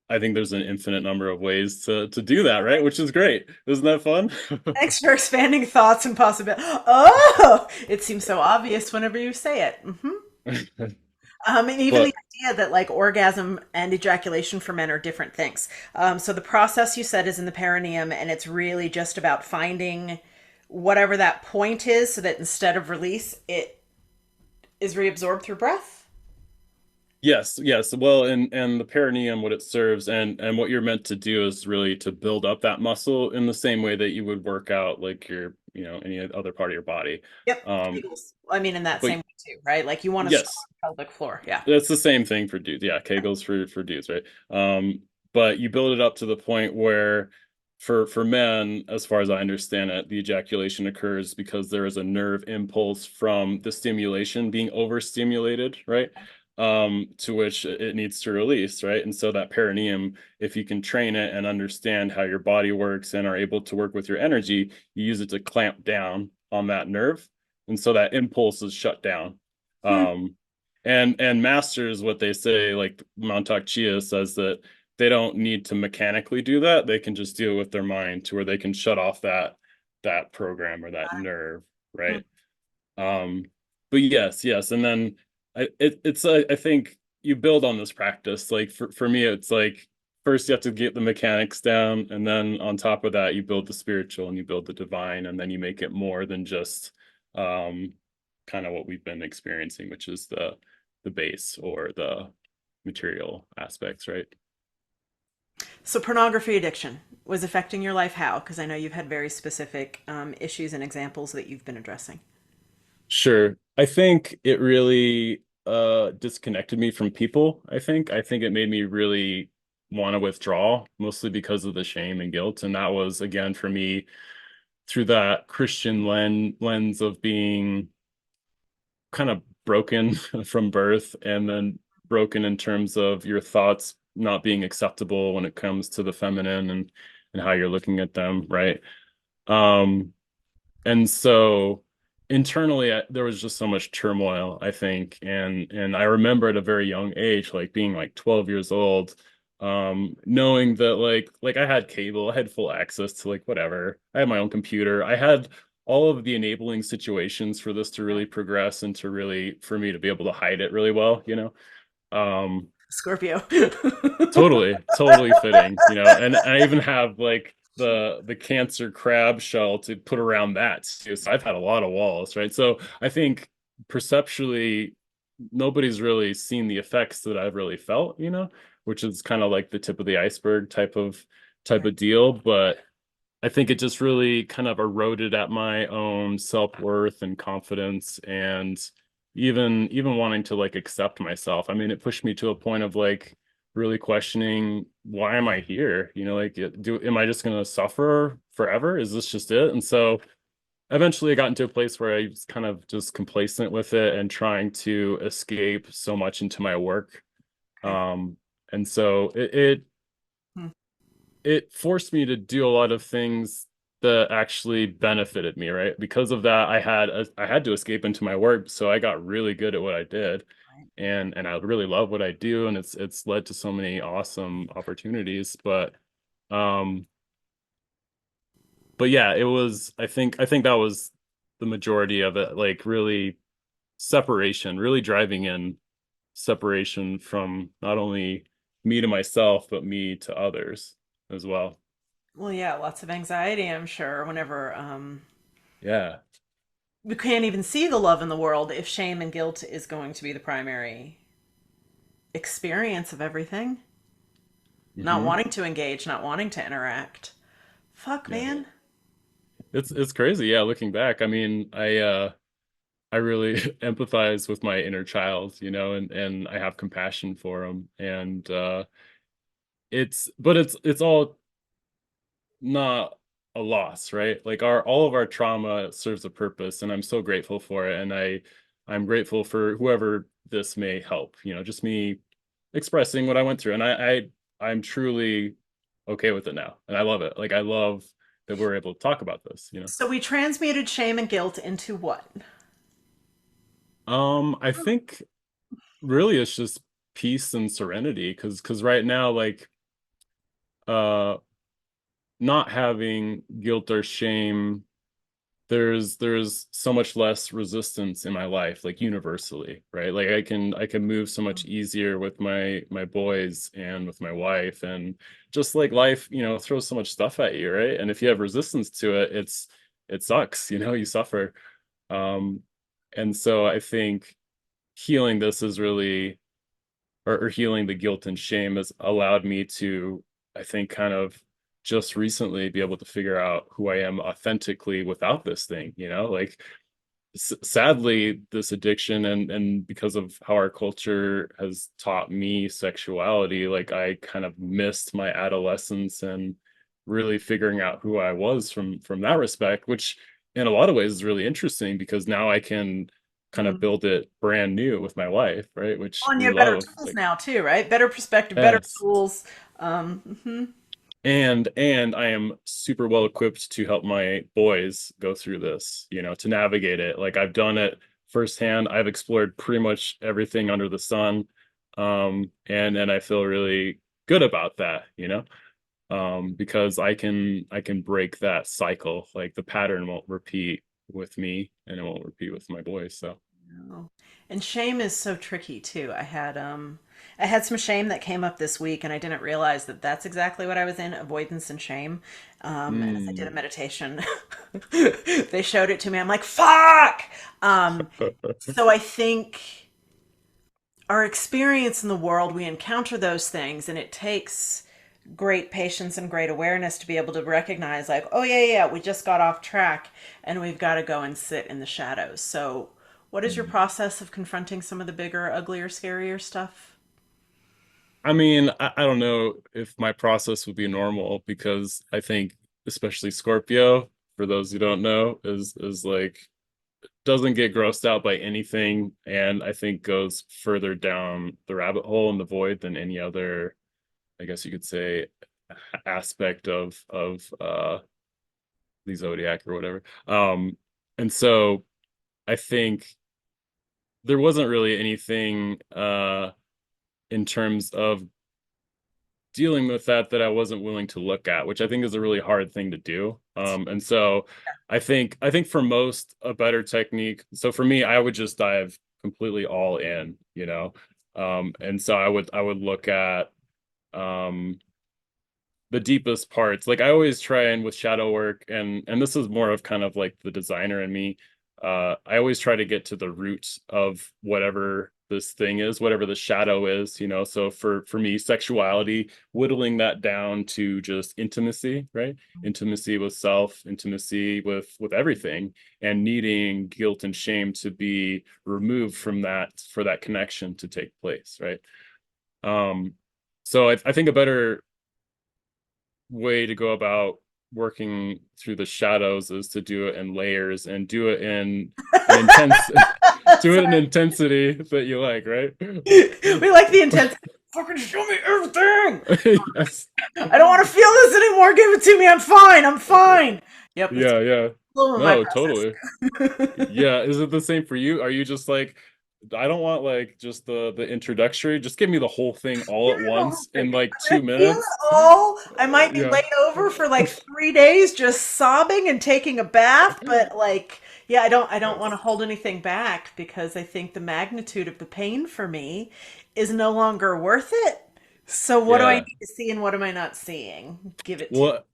I think there's an infinite number of ways to do that, right? Which is great. Isn't that fun? Thanks for expanding thoughts and possibilities. Oh, it seems so obvious whenever you say it. And even the But idea that like orgasm and ejaculation for men are different things. So the process you said is in the perineum, and it's really just about finding whatever that point is, so that instead of release, it is reabsorbed through breath. yes, yes. Well, and the perineum, what it serves, and what you're meant to do is really to build up that muscle in the same way that you would work out like any other part of your body. Yep, Um, Kegels. I mean, in that but same way too, right? Like you want a strong yes, pelvic floor. Yeah. that's the same thing for dudes. Yeah, Kegels for dudes, right? But you build it up to the point where for men, as far as I understand it, the ejaculation occurs because there is a nerve impulse from the stimulation being overstimulated, right? To which it needs to release, right? And so that perineum, if you can train it and understand how your body works and are able to work with your energy, you use it to clamp down on that nerve. And so that impulse is shut down. Hmm. Um, and masters, what they say, like Montauk Chia says that they don't need to mechanically do that. They can just do it with their mind to where they can shut off that program or that nerve, Hmm. right? Um, but yes. And then I think you build on this practice. Like for me, it's like first you have to get the mechanics down, and then on top of that, you build the spiritual and you build the divine, and then you make it more than just um kind of what we've been experiencing, which is the base or the material aspects, right? So pornography addiction was affecting your life. How? Because I know you've had very specific issues and examples that you've been addressing. Sure. I think it really disconnected me from people, I think it made me really want to withdraw, mostly because of the shame and guilt. And that was again for me through that Christian lens of being kind of broken from birth, and then broken in terms of your thoughts not being acceptable when it comes to the feminine and how you're looking at them, right? Um, and so internally there was just so much turmoil, I think. And I remember at a very young age, like being like 12 years old, knowing that like I had cable, I had full access to like whatever. I had my own computer. I had all of the enabling situations for this to really progress and to really for me to be able to hide it really well, you know. Um, Scorpio. totally fitting, you know. And I even have like the cancer crab shell to put around that too. So I've had a lot of walls, right? So I think perceptually nobody's really seen the effects that I've really felt, you know, which is kind of like the tip of the iceberg type Right. of deal. But I think it just really kind of eroded at my own self-worth and confidence and even wanting to like accept myself. I mean, it pushed me to a point of like really questioning why am I here? You know, like am I just going to suffer forever? Is this just it? And so eventually I got into a place where I was kind of just complacent with it and trying to escape so much into my work. Okay. Um, and so Hmm. it forced me to do a lot of things that actually benefited me, right? Because of that, I had to escape into my work, so I got really good at what I did, Right. and I really love what I do, and it's led to so many awesome opportunities. Um, but yeah, it was. I think that was the majority of it, like really separation, really driving in separation from not only me to myself, but me to others as well. Well, yeah, lots of anxiety, I'm sure, whenever Yeah. we can't even see the love in the world if shame and guilt is going to be the primary experience of everything. Not Hmm. wanting to engage, not wanting to interact. Fuck, Yeah. man. It's crazy. Yeah, looking back. I mean, I really empathize with my inner child, you know, and I have compassion for him. And it's all not a loss, right? Like our all of our trauma serves a purpose, and I'm so grateful for it. And I'm grateful for whoever this may help, you know, just me expressing what I went through. And I'm truly okay with it now. And I love it. Like I love that we're able to talk about this, you know. So we transmuted shame and guilt into what? I think really it's just peace and serenity because right now like uh not having guilt or shame there's so much less resistance in my life like universally, right? Like I can move so much easier with my boys and with my wife, and just like life, you know, throws so much stuff at you, right? And if you have resistance to it, it sucks, you know, you suffer. um and so I think healing this is really or healing the guilt and shame has allowed me to, I think, kind of just recently be able to figure out who I am authentically without this thing, you know, like sadly this addiction and because of how our culture has taught me sexuality, like I kind of missed my adolescence and really figuring out who I was from that respect, which in a lot of ways is really interesting because now I can kind of Hmm. build it brand new with my wife, right? Which Oh, and you we have better love. tools Like, now too, right? Better perspective, better yes. tools. Mhm. And I am super well equipped to help my boys go through this, you know, to navigate it. Like I've done it firsthand. I've explored pretty much everything under the sun. And I feel really good about that, you know, because I can break that cycle. Like the pattern won't repeat with me and it won't repeat with my boys. So, Oh. And shame is so tricky too. I had some shame that came up this week and I didn't realize that that's exactly what I was in, avoidance and shame. And as I did a mm. meditation, they showed it to me. I'm like, fuck. Um, so I think our experience in the world, we encounter those things and it takes great patience and great awareness to be able to recognize like, oh yeah, we just got off track and we've got to go and sit in the shadows. So what is your process of confronting some of the bigger, uglier, scarier stuff? I mean, I don't know if my process would be normal because I think especially Scorpio, for those who don't know, is like doesn't get grossed out by anything and I think goes further down the rabbit hole and the void than any other, I guess you could say, aspect of the zodiac or whatever. And so I think there wasn't really anything in terms of dealing with that I wasn't willing to look at, which I think is a really hard thing to do. And so I think for most a better technique. So for me, I would just dive completely all in, and so I would look at um the deepest parts. Like I always try and with shadow work, and this is more of kind of like the designer in me. I always try to get to the root of whatever this thing is, whatever the shadow is, So for me, sexuality, whittling that down to just intimacy, right? Intimacy with self, intimacy with everything, and needing guilt and shame to be removed from that for that connection to take place, right? Um, so I think a better way to go about working through the shadows is to do it in layers and do it in an intense do it in intensity that you like, right? We like the intensity. Fucking show me everything. Yes. I don't want to feel this anymore. Give it to me. I'm fine. I'm fine. Yep, it's Yeah, yeah. slow in my No, totally. process. Yeah, is it the same for you? Are you just like, I don't want like just the introductory, just give me the whole thing all Give at me the whole once thing. in like I'm gonna two feel it minutes? all. I might be Yeah. laid over for like 3 days just sobbing and taking a bath, but like, yeah, I don't want to Yes. hold anything back because I think the magnitude of the pain for me is no longer worth it. So what do I Yeah. need to see and what am I not seeing? Give it to me. Well,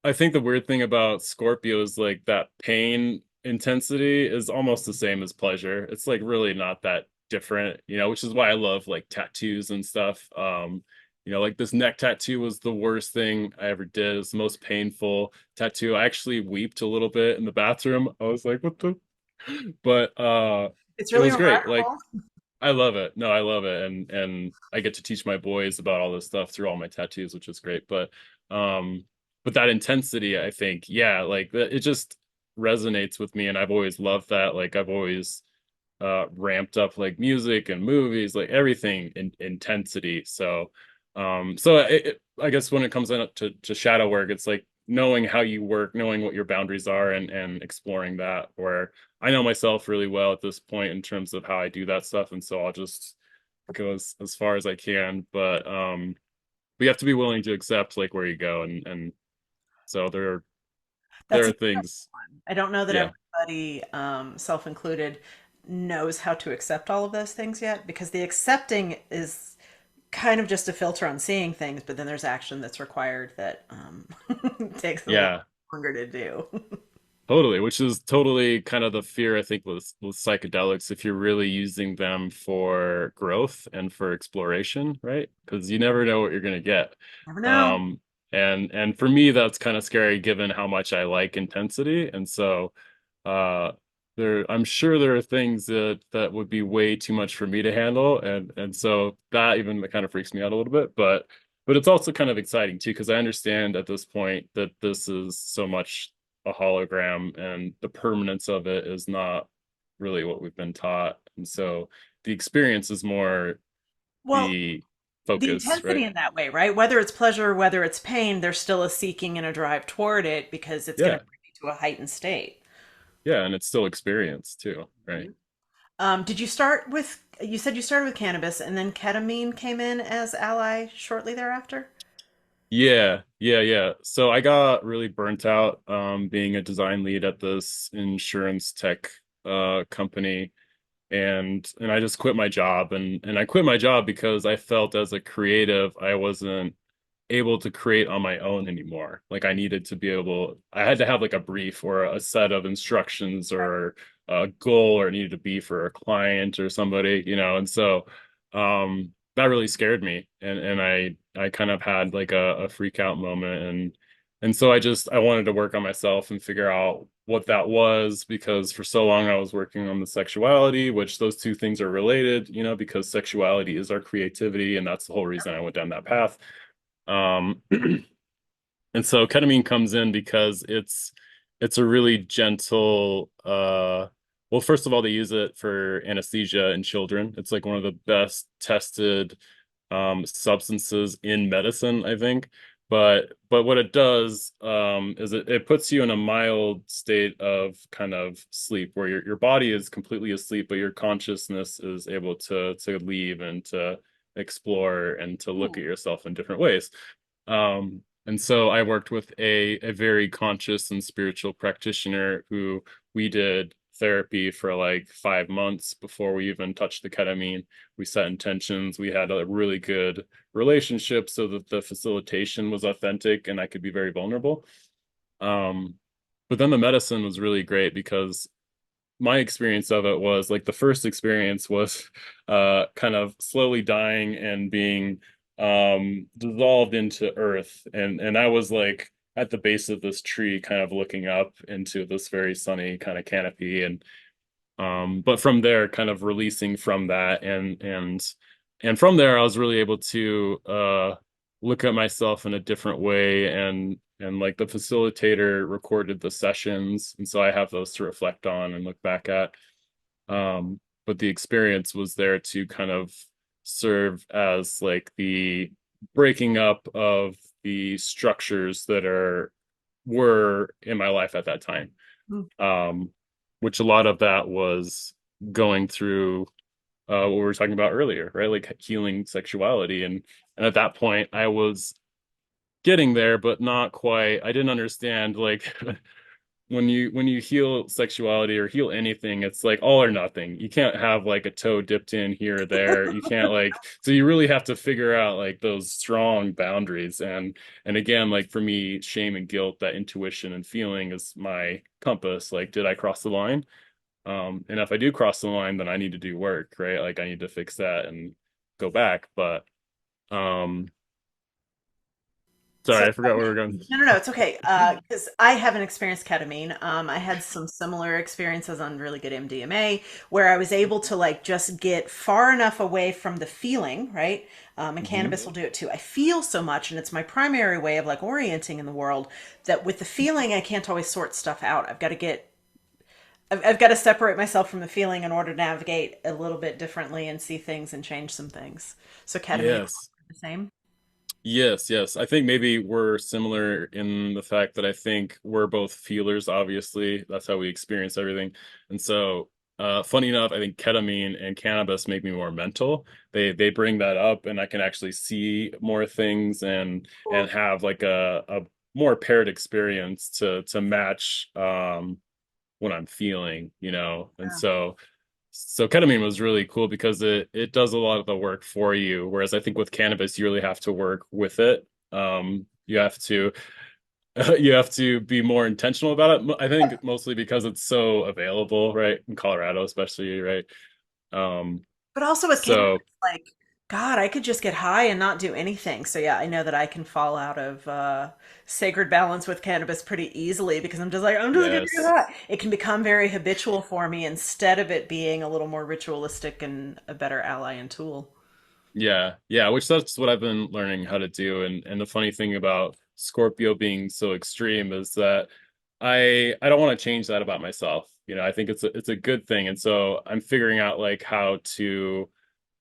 I think the weird thing about Scorpio is like that pain intensity is almost the same as pleasure. It's like really not that different, which is why I love like tattoos and stuff. Like this neck tattoo was the worst thing I ever did. It's the most painful tattoo. I actually weeped a little bit in the bathroom. I was like, what the? But It's it really was great. Like remarkable. I love it. No, I love it. And I get to teach my boys about all this stuff through all my tattoos, which is great. Um but that intensity, I think, yeah, like it just resonates with me and I've always loved that. Like I've always ramped up like music and movies, like everything in intensity. I guess when it comes in to shadow work, it's like knowing how you work, knowing what your boundaries are and exploring that. Where I know myself really well at this point in terms of how I do that stuff, and so I'll just go as far as I can. But you have to be willing to accept like where you go, and so there That's are a things. I don't know that Yeah, everybody, self included, knows how to accept all of those things yet because the accepting is kind of just a filter on seeing things, but then there's action that's required that takes a little yeah. longer to do. Totally, which is totally kind of the fear I think with psychedelics if you're really using them for growth and for exploration, right? Because you never know what you're going to get. Never know. Um, and for me that's kind of scary given how much I like intensity, and so uh I'm sure there are things that would be way too much for me to handle, and so that even kind of freaks me out a little bit, but it's also kind of exciting too because I understand at this point that this is so much a hologram and the permanence of it is not really what we've been taught. And so the experience is more Well, the the focus, right? intensity in that way, right? Whether it's pleasure or whether it's pain, there's still a seeking and a drive toward it because it's going Yeah. to bring you to a heightened state. Yeah. And it's still experience too, right? Mhm. Did you start with, you said you started with cannabis and then ketamine came in as ally shortly thereafter? Yeah, yeah, yeah. So I got really burnt out being a design lead at this insurance tech company, and I just quit my job, and I quit my job because I felt as a creative I wasn't able to create on my own anymore. Like I needed to be able, I had to have like a brief or a set of instructions or a goal or it needed to be for a client or somebody, and so that really scared me. And I kind of had like a freak out moment, and so I wanted to work on myself and figure out what that was because for so long I was working on the sexuality, which those two things are related, because sexuality is our creativity, and that's the whole reason I went down that path. Um, and so ketamine comes in because it's a really gentle well, first of all, they use it for anesthesia in children. It's like one of the best tested substances in medicine, I think. But what it does is it puts you in a mild state of kind of sleep where your body is completely asleep, but your consciousness is able to leave and to explore and to look Ooh. at yourself in different ways. And so I worked with a very conscious and spiritual practitioner who we did therapy for like 5 months before we even touched the ketamine. We set intentions. We had a really good relationship so that the facilitation was authentic and I could be very vulnerable. Um, but then the medicine was really great because my experience of it was like the first experience was kind of slowly dying and being dissolved into earth, and I was like at the base of this tree kind of looking up into this very sunny kind of canopy, and but from there kind of releasing from that, and from there I was really able to look at myself in a different way, and like the facilitator recorded the sessions, and so I have those to reflect on and look back at. But the experience was there to kind of serve as like the breaking up of the structures that are were in my life at that time. Mm. Um, which a lot of that was going through what we were talking about earlier, right? Like healing sexuality. And at that point I was getting there, but not quite. I didn't understand like when you heal sexuality or heal anything, it's like all or nothing. You can't have like a toe dipped in here or there. You can't like, so you really have to figure out like those strong boundaries. And again, like for me, shame and guilt, that intuition and feeling is my compass. Like, did I cross the line? And if I do cross the line, then I need to do work, right? Like I need to fix that and go back. But um So sorry, I forgot where we are going. no, no, no, it's okay. Because I haven't experienced ketamine. I had some similar experiences on really good MDMA where I was able to like just get far enough away from the feeling, right? And Hmm. cannabis will do it too. I feel so much, and it's my primary way of like orienting in the world that with the feeling, I can't always sort stuff out. I've got to separate myself from the feeling in order to navigate a little bit differently and see things and change some things. So ketamine, Yes. the same. Yes, yes. I think maybe we're similar in the fact that I think we're both feelers, obviously. That's how we experience everything. And so, funny enough, I think ketamine and cannabis make me more mental. They bring that up and I can actually see more things and Cool. have like a more paired experience to match what I'm feeling, you know. And so ketamine was really cool because it does a lot of the work for you, whereas I think with cannabis you really have to work with it. You have to you have to be more intentional about it. I think mostly because it's so available, right? In Colorado, especially, right? Um, But also with cannabis, so like, God, I could just get high and not do anything. So yeah, I know that I can fall out of sacred balance with cannabis pretty easily because I'm just gonna get yes. high. It can become very habitual for me instead of it being a little more ritualistic and a better ally and tool. Yeah, yeah, which that's what I've been learning how to do. And the funny thing about Scorpio being so extreme is that I don't want to change that about myself. You know, I think it's a good thing. And so I'm figuring out like how to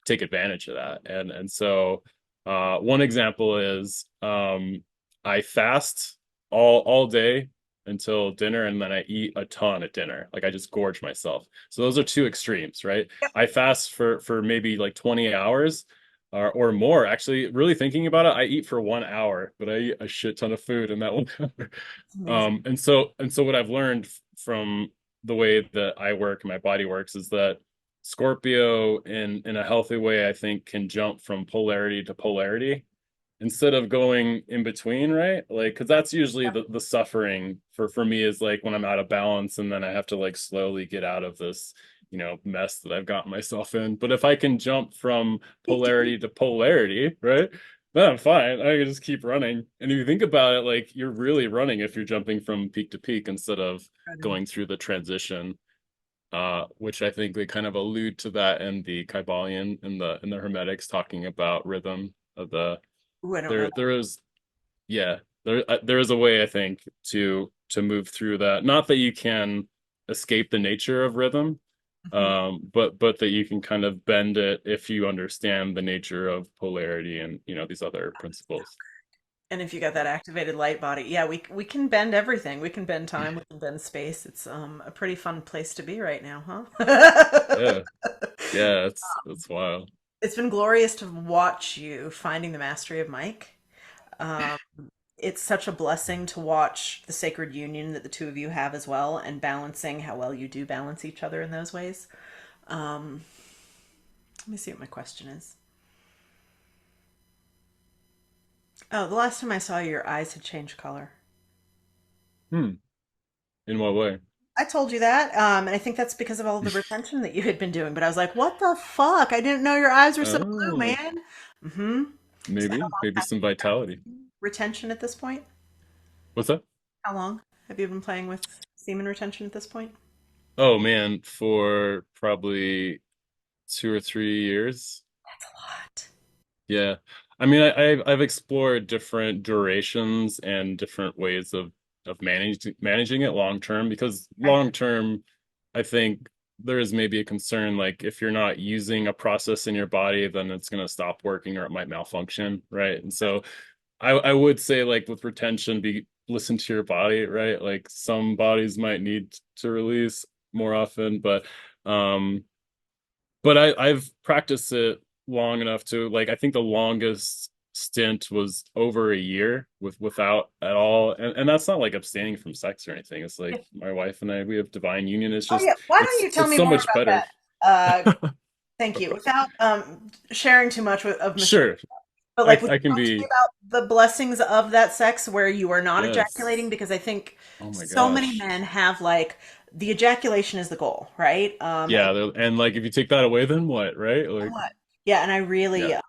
take advantage of that. And so one example is I fast all day until dinner and then I eat a ton at dinner. Like I just gorge myself. So those are two extremes, right? Yep. I fast for maybe like 20 hours or more. Actually, really thinking about it, I eat for 1 hour, but I eat a shit ton of food in that 1 hour. It's amazing. And so what I've learned from the way that I work and my body works is that Scorpio in a healthy way, I think, can jump from polarity to polarity instead of going in between, right? Like, because that's usually the suffering for me is like when I'm out of balance and then I have to like slowly get out of this, mess that I've gotten myself in. But if I can jump from Peak to peak. polarity to polarity, right? Then I'm fine. I can just keep running. And if you think about it, like you're really running if you're jumping from peak to peak instead of Incredible. going through the transition, which I think they kind of allude to that in the Kybalion and the Hermetics talking about rhythm of the Ooh, I don't know there is yeah there is a way I think to move through that. Not that you can escape the nature of rhythm, that. Mhm. but that you can kind of bend it if you understand the nature of polarity and these other principles. And if you got that activated light body, yeah, we can bend everything. We can bend time, we can bend space. It's a pretty fun place to be right now, huh? Yeah, yeah, it's wild. It's been glorious to watch you finding the mastery of Mike. Um, it's such a blessing to watch the sacred union that the two of you have as well, and balancing how well you do balance each other in those ways. Um, Let me see what my question is. Oh, the last time I saw you, your eyes had changed color. Hmm. In what way? I told you that, and I think that's because of all the retention that you had been doing. But I was like, "What the fuck? I didn't know your eyes were so blue, Oh, man." Mm-hmm. So how long maybe have some you been vitality. practicing retention at this point? What's that? How long have you been playing with semen retention at this point? Oh man, for probably 2 or 3 years. That's a lot. Yeah. I mean, I've explored different durations and different ways of managing it long term because Okay. long term, I think there is maybe a concern like if you're not using a process in your body, then it's going to stop working or it might malfunction, right? And so I would say like with retention, be listen to your body, right? Like some bodies might need to release more often, um but I've practiced it long enough to like I think the longest stint was over a year without at all, and that's not like abstaining from sex or anything. It's like my wife and I, we have divine union. It's Oh yeah. just Why don't you tell it's me so more much about better. that? Thank you. Without sharing too much of Mr. Sure, But like, would I you can talk to me be. about the blessings of that sex where you are not ejaculating? Yes. Because I think Oh my so many gosh. men have like the ejaculation is the goal, right? Yeah, and like if you take that away, then what, right? Like, What? Yeah, and I really, yeah.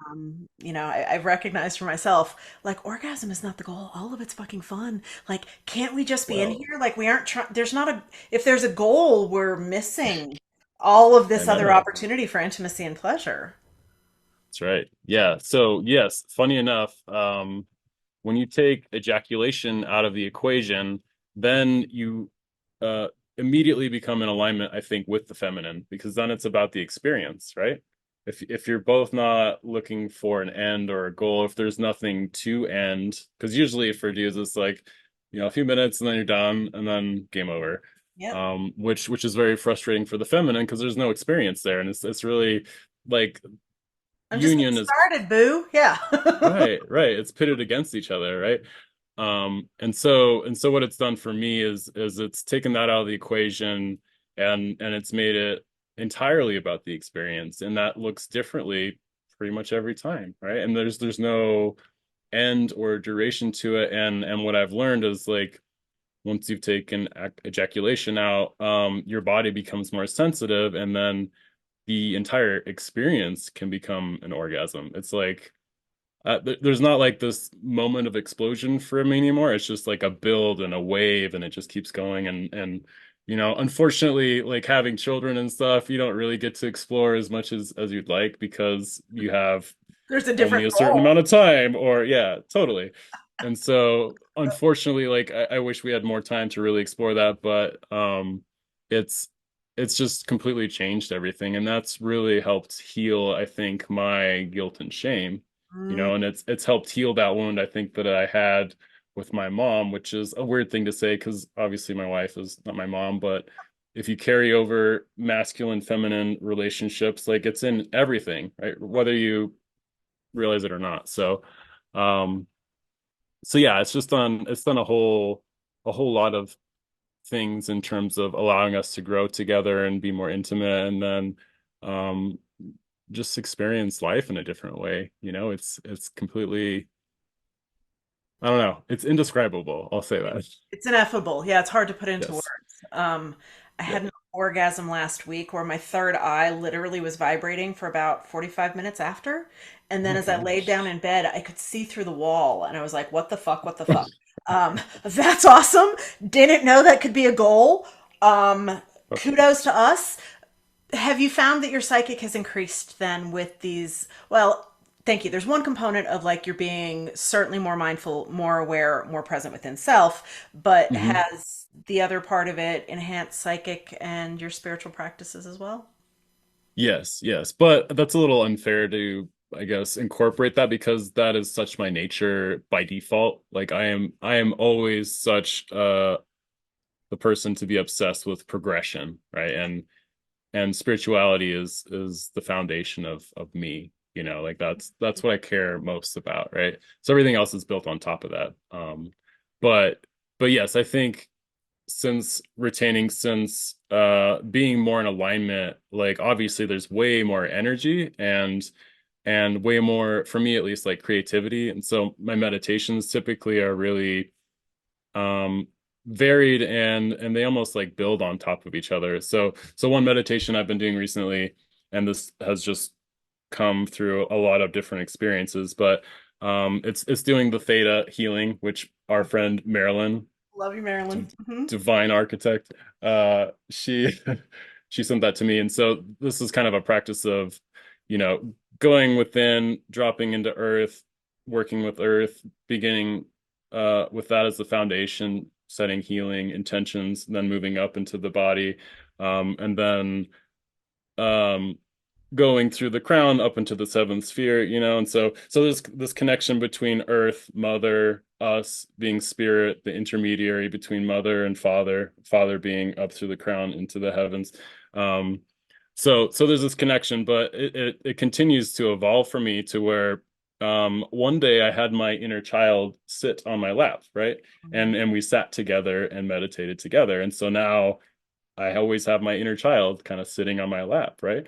I've recognized for myself, like, orgasm is not the goal. All of it's fucking fun. Like, can't we just be in Well, here? Like, we aren't trying, there's not a, if there's a goal, we're missing all of I this other know. opportunity for intimacy and pleasure. That's right. Yeah. So yes, funny enough, when you take ejaculation out of the equation, then you uh, immediately become in alignment, I think, with the feminine, because then it's about the experience, right? If you're both not looking for an end or a goal, if there's nothing to end, because usually for dudes it's like, a few minutes and then you're done and then game over. Yep. Which is very frustrating for the feminine because there's no experience there, and it's really like I'm just union getting is started, boo. Yeah. right. It's pitted against each other, right? And so what it's done for me is it's taken that out of the equation and it's made it entirely about the experience, and that looks differently pretty much every time, right? And there's no end or duration to it, and what I've learned is like once you've taken ejaculation out, your body becomes more sensitive, and then the entire experience can become an orgasm. It's like there's not like this moment of explosion for me anymore. It's just like a build and a wave, and it just keeps going. And unfortunately, like having children and stuff, you don't really get to explore as much as you'd like because you have There's a only different a certain goal. amount of time, or yeah, totally. And so, unfortunately, like I wish we had more time to really explore that, but it's it's just completely changed everything, and that's really helped heal, I think, my guilt and shame, Mm, and it's helped heal that wound I think that I had with my mom, which is a weird thing to say because obviously my wife is not my mom, but if you carry over masculine feminine relationships, like it's in everything, right? Whether you realize it or not. Um, so yeah, it's done a whole lot of things in terms of allowing us to grow together and be more intimate, and then um just experience life in a different way. It's completely, I don't know, it's indescribable. I'll say that. it's ineffable. Yeah, it's hard to put into Yes. words. I Yeah. had an orgasm last week where my third eye literally was vibrating for about 45 minutes after. And Oh then my as I laid gosh. down in bed, I could see through the wall and I was like, what the fuck? What the fuck? That's awesome. Didn't know that could be a goal. Kudos to us. Have you found that your psychic has increased then with these? Well, thank you. There's one component of like you're being certainly more mindful, more aware, more present within self, but Hmm. has the other part of it enhanced psychic and your spiritual practices as well? Yes, yes. But that's a little unfair to, I guess, incorporate that because that is such my nature by default. Like I am always such the person to be obsessed with progression, right? And spirituality is the foundation of me. Like that's what I care most about, right? So everything else is built on top of that. But yes, I think since being more in alignment, like obviously there's way more energy and way more, for me at least, like creativity. And so my meditations typically are really um varied, and they almost like build on top of each other. So one meditation I've been doing recently, and this has just come through a lot of different experiences, but it's doing the theta healing, which our friend Marilyn, Love you, Marilyn. d- divine architect, she she sent that to me. And so this is kind of a practice of, going within, dropping into earth, working with earth, beginning with that as the foundation, setting healing intentions, then moving up into the body, and then um going through the crown up into the seventh sphere, and so there's this connection between earth, mother, us being spirit, the intermediary between mother and father, father being up through the crown into the heavens. So there's this connection, but it continues to evolve for me to where one day I had my inner child sit on my lap, right? And we sat together and meditated together. And so now I always have my inner child kind of sitting on my lap, right?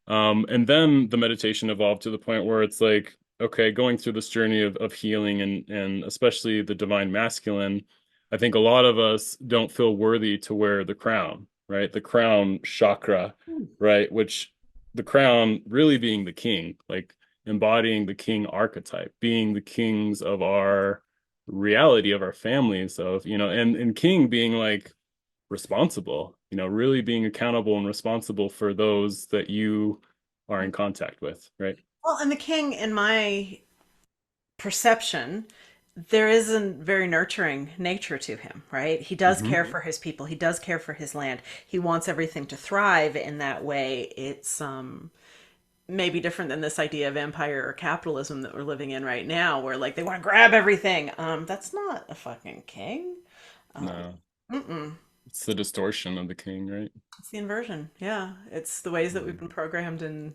And then the meditation evolved to the point where it's like, okay, going through this journey of healing, and especially the divine masculine, I think a lot of us don't feel worthy to wear the crown, right? The crown chakra, right? Which the crown really being the king, like embodying the king archetype, being the kings of our reality, of our families, and king being like responsible, really being accountable and responsible for those that you are in contact with, right? Well, and the king, in my perception, there is a very nurturing nature to him, right? He does Hmm. care for his people. He does care for his land. He wants everything to thrive in that way. It's maybe different than this idea of empire or capitalism that we're living in right now, where like they want to grab everything. That's not a fucking king. Um, No, mm-mm. it's the distortion of the king, right? It's the inversion. Yeah, it's the ways that we've Mhm. been programmed and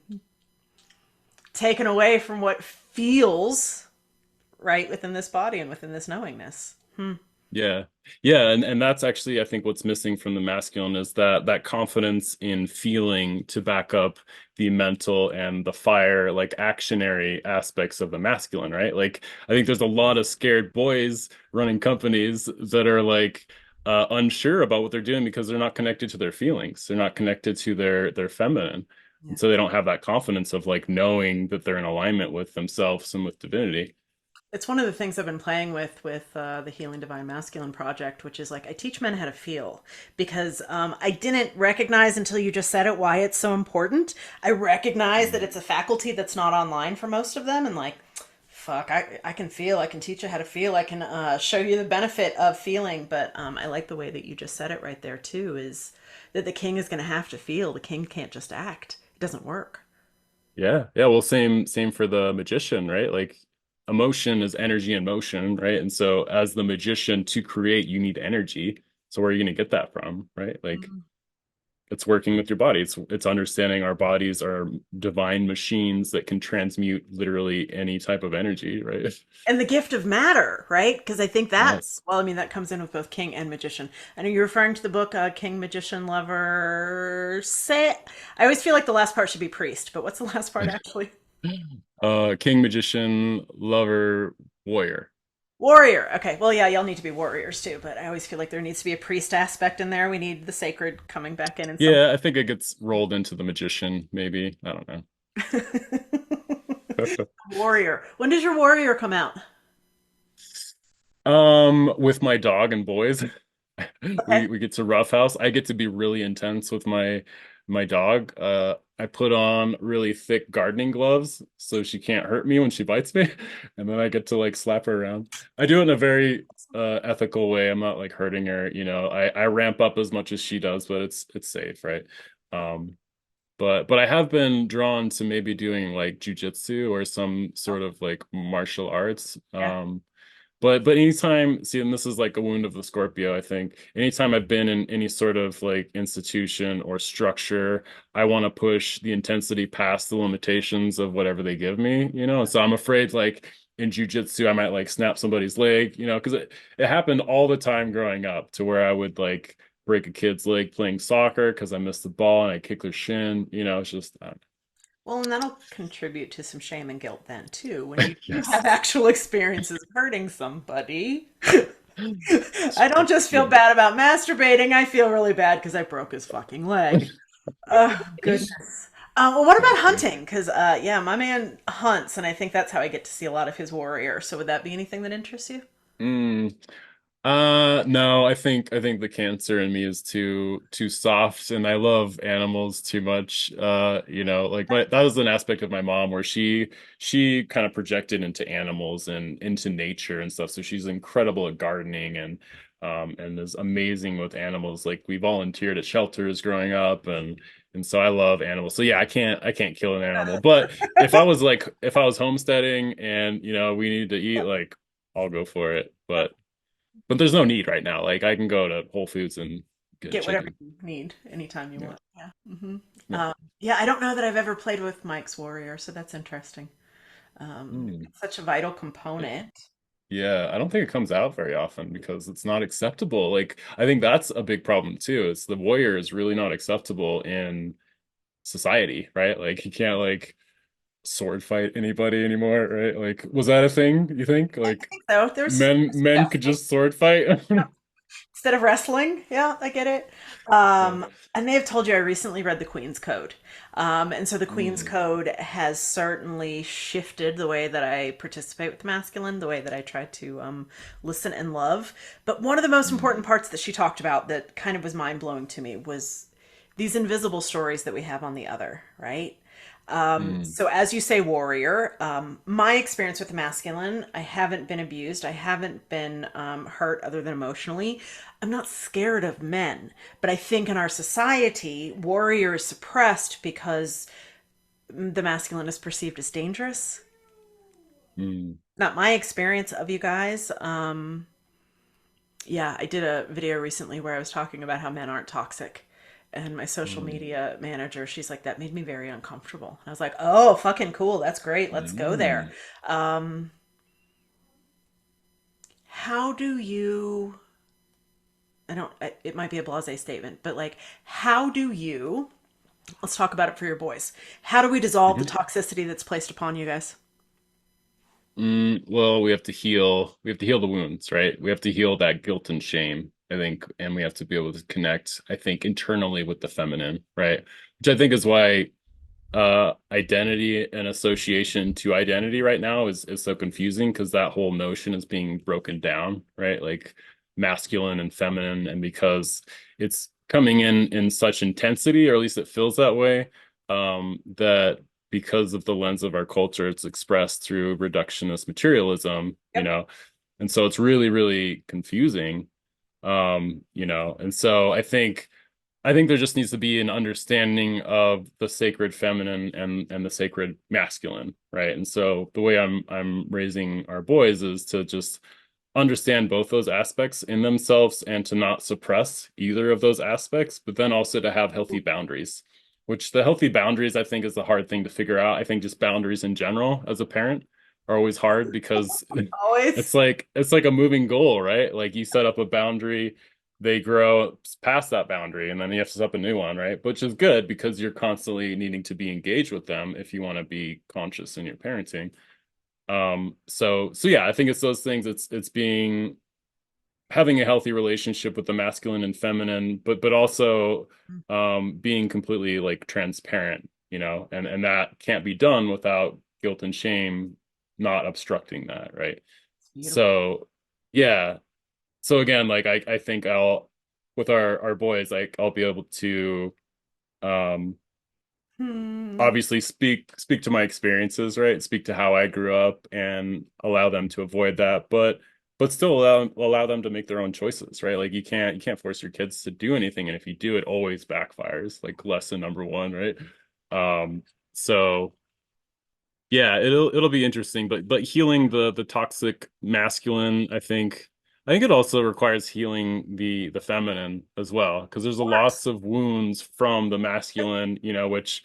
taken away from what feels right within this body and within this knowingness. Hmm. Yeah. Yeah, and that's actually I think what's missing from the masculine is that confidence in feeling to back up the mental and the fire, like actionary aspects of the masculine, right? Like I think there's a lot of scared boys running companies that are like unsure about what they're doing because they're not connected to their feelings. They're not connected to their feminine. Yeah. And so they don't have that confidence of like knowing that they're in alignment with themselves and with divinity. It's one of the things I've been playing with the Healing Divine Masculine project, which is like I teach men how to feel because I didn't recognize until you just said it why it's so important. I recognize that it's a faculty that's not online for most of them, and like, fuck, I can feel. I can teach you how to feel. I can show you the benefit of feeling. But I like the way that you just said it right there too. Is that the king is going to have to feel. The king can't just act. It doesn't work. Yeah. Yeah. Well, same for the magician, right? Like emotion is energy in motion, right? And so as the magician to create, you need energy. So where are you going to get that from, right? Like it's working with your body. It's understanding our bodies are divine machines that can transmute literally any type of energy, right? And the gift of matter, right? Because I think Yes. that's, well, I mean, that comes in with both king and magician. I know you're referring to the book King, Magician, Lover. Say, I always feel like the last part should be priest, but what's the last part actually? King, magician, lover, warrior. Warrior. Okay, well, yeah, y'all need to be warriors too, but I always feel like there needs to be a priest aspect in there. We need the sacred coming back in some. Yeah, I think it gets rolled into the magician, maybe. I don't know. Warrior. When does your warrior come out? With my dog and boys, Okay. we get to roughhouse. I get to be really intense with my dog. I put on really thick gardening gloves so she can't hurt me when she bites me, and then I get to like slap her around. I do it in a very ethical way. I'm not like hurting her, I ramp up as much as she does, but it's safe, right? Um, but I have been drawn to maybe doing like jujitsu or some sort of like martial arts. Yeah. but anytime, see, and this is like a wound of the Scorpio, I think. Anytime I've been in any sort of like institution or structure, I want to push the intensity past the limitations of whatever they give me, you know? So I'm afraid like in jujitsu, I might like snap somebody's leg, you know, because it happened all the time growing up to where I would like break a kid's leg playing soccer because I missed the ball and I kick their shin, you know, it's just Well, and that'll contribute to some shame and guilt then too, when you do yes. have actual experiences of hurting somebody. It's I don't just feel true. bad about masturbating. I feel really bad because I broke his fucking leg. Oh, goodness. Well, what about Exactly. hunting? Because, yeah, my man hunts, and I think that's how I get to see a lot of his warrior. So, would that be anything that interests you? Mm. No, I think the cancer in me is too soft and I love animals too much. You know, like my that was an aspect of my mom where she kind of projected into animals and into nature and stuff. So she's incredible at gardening and is amazing with animals. Like we volunteered at shelters growing up and so I love animals. So yeah, I can't kill an animal. But if I was homesteading and you know we need to eat, like I'll go for it. But there's no need right now. Like I can go to Whole Foods and get a Get whatever chicken. you need anytime you Yeah. want. Yeah. Yeah. Yeah, I don't know that I've ever played with Mike's warrior, so that's interesting. Mm. It's such a vital component. Yeah, I don't think it comes out very often because it's not acceptable. Like I think that's a big problem too. It's the warrior is really not acceptable in society, right? Like you can't like sword fight anybody anymore, right? Like was that a thing, you think? Like So, there's men could definitely just sword fight? instead of wrestling. Yeah, I get it. Yeah. I may have told you I recently read the Queen's Code. And so the Queen's Mm. Code has certainly shifted the way that I participate with masculine, the way that I try to listen and love. But one of the most Mm. important parts that she talked about that kind of was mind blowing to me was these invisible stories that we have on the other, right? Mm. So as you say, warrior, my experience with the masculine, I haven't been abused. I haven't been hurt other than emotionally. I'm not scared of men, but I think in our society, warrior is suppressed because the masculine is perceived as dangerous. Mm. Not my experience of you guys. Yeah, I did a video recently where I was talking about how men aren't toxic. And my social Mm. media manager, she's like, that made me very uncomfortable. And I was like, oh, fucking cool. That's great. Let's go there. Mm. Um, how do you, I don't, it might be a blase statement, but like, how do you, let's talk about it for your boys. How do we dissolve the Mhm. toxicity that's placed upon you guys? Well, we have to heal. We have to heal the wounds, right? We have to heal that guilt and shame, I think, and we have to be able to connect, I think, internally with the feminine, right? Which I think is why identity and association to identity right now is so confusing because that whole notion is being broken down, right? Like masculine and feminine, and because it's coming in such intensity, or at least it feels that way, that because of the lens of our culture, it's expressed through reductionist materialism, you Yep. know, and so it's really, really confusing, you know, and so I think there just needs to be an understanding of the sacred feminine and the sacred masculine, right? And so the way I'm raising our boys is to just understand both those aspects in themselves and to not suppress either of those aspects, but then also to have healthy boundaries, which the healthy boundaries I think is the hard thing to figure out. I think just boundaries in general as a parent are always hard because Always. it's like a moving goal, right? Like you set up a boundary, they grow past that boundary, and then you have to set up a new one, right? Which is good because you're constantly needing to be engaged with them if you want to be conscious in your parenting. So yeah, I think it's those things. It's being having a healthy relationship with the masculine and feminine, but also being completely like transparent, you know, and that can't be done without guilt and shame not obstructing that, right? It's beautiful. So yeah. So again, like I think I'll with our boys, like I'll be able to um Hmm. obviously speak to my experiences, right? Speak to how I grew up and allow them to avoid that, but still allow them to make their own choices, right? Like you can't force your kids to do anything, and if you do, it always backfires. Like lesson number one, right? Um, so Yeah, it'll be interesting, but healing the toxic masculine, I think it also requires healing the feminine as well, because there's a lots of wounds from the masculine, which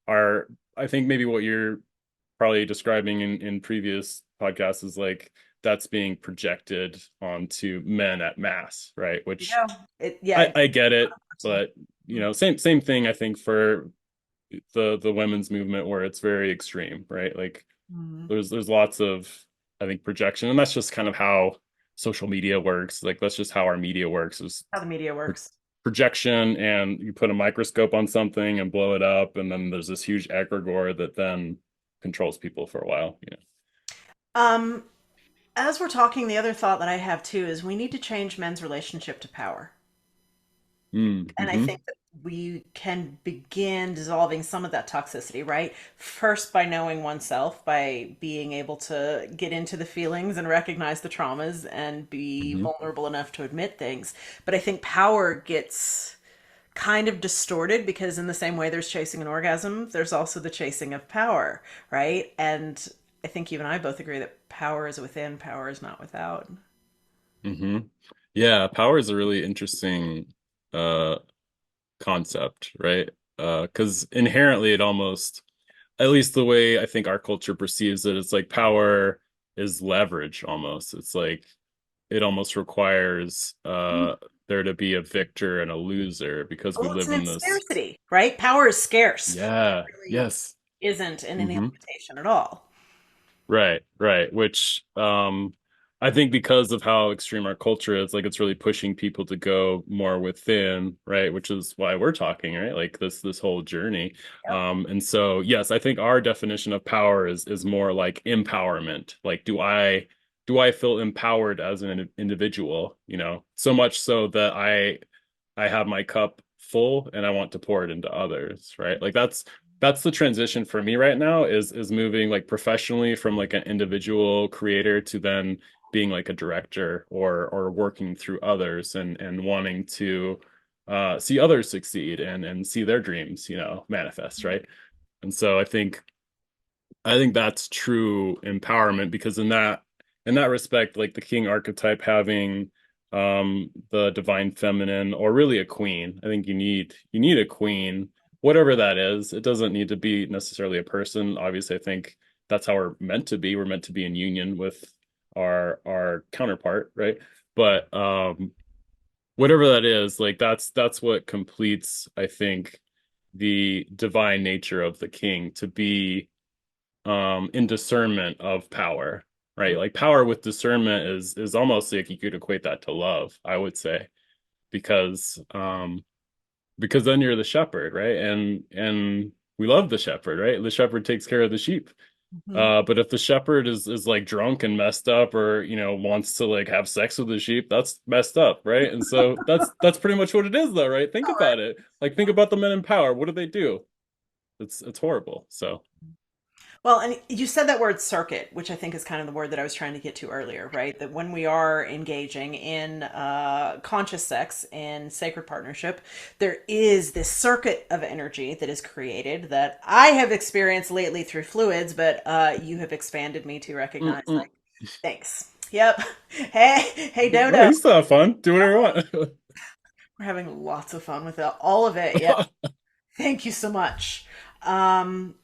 are, I think, maybe what you're probably describing in previous podcasts is like that's being projected onto men at mass, right? Which Yeah. I Yeah. I get it, 100%. but same thing I think for the women's movement where it's very extreme, right? Like Mhm. there's lots of, I think, projection, and that's just kind of how social media works. Like that's just how our media works is How the media pro works. projection, and you put a microscope on something and blow it up, and then there's this huge egregore that then controls people for a while. Um, as we're talking, the other thought that I have too is we need to change men's relationship to power. And I Mm-hmm. think that we can begin dissolving some of that toxicity, right? First, by knowing oneself, by being able to get into the feelings and recognize the traumas and be Mm-hmm. vulnerable enough to admit things. But I think power gets kind of distorted because, in the same way there's chasing an orgasm, there's also the chasing of power, right? And I think you and I both agree that power is within, power is not without. Mm-hmm. Yeah, power is a really interesting uh concept, right? Because inherently it almost, at least the way I think our culture perceives it, it's like power is leverage almost. It's like it almost requires there to be a victor and a loser because we Well, it's live an in this. scarcity, right? Power is scarce. Yeah, It really yes. isn't in any Hmm. limitation at all. Right, right. Which I think because of how extreme our culture is, like it's really pushing people to go more within, right? Which is why we're talking, right? Like this whole journey. Yep. And so yes, I think our definition of power is more like empowerment. Like do I feel empowered as an individual, so much so that I have my cup full and I want to pour it into others, right? Like that's the transition for me right now is moving like professionally from like an individual creator to then being like a director or working through others and wanting to see others succeed and see their dreams, manifest, right? And so I think that's true empowerment because in that respect, like the king archetype having the divine feminine or really a queen, I think you need a queen, whatever that is. It doesn't need to be necessarily a person. Obviously, I think that's how we're meant to be. We're meant to be in union with our counterpart, right? But whatever that is, like that's what completes, I think, the divine nature of the king to be in discernment of power, right? Like power with discernment is almost like you could equate that to love, I would say, because then you're the shepherd, right? And we love the shepherd, right? The shepherd takes care of the sheep. Mhm. But if the shepherd is like drunk and messed up or wants to like have sex with the sheep, that's messed up, right? And so that's pretty much what it is though, right? Think All right. about it. Like think about the men in power. What do they do? It's horrible. So Well, and you said that word circuit, which I think is kind of the word that I was trying to get to earlier, right? That when we are engaging in conscious sex and sacred partnership, there is this circuit of energy that is created that I have experienced lately through fluids, but you have expanded me to recognize, mm-mm. like, thanks. Yep. Hey, hey, No, Dodo. you still have fun. Do whatever you We're having lots of fun with it. All of it. Yeah. want. Thank you so much. Um,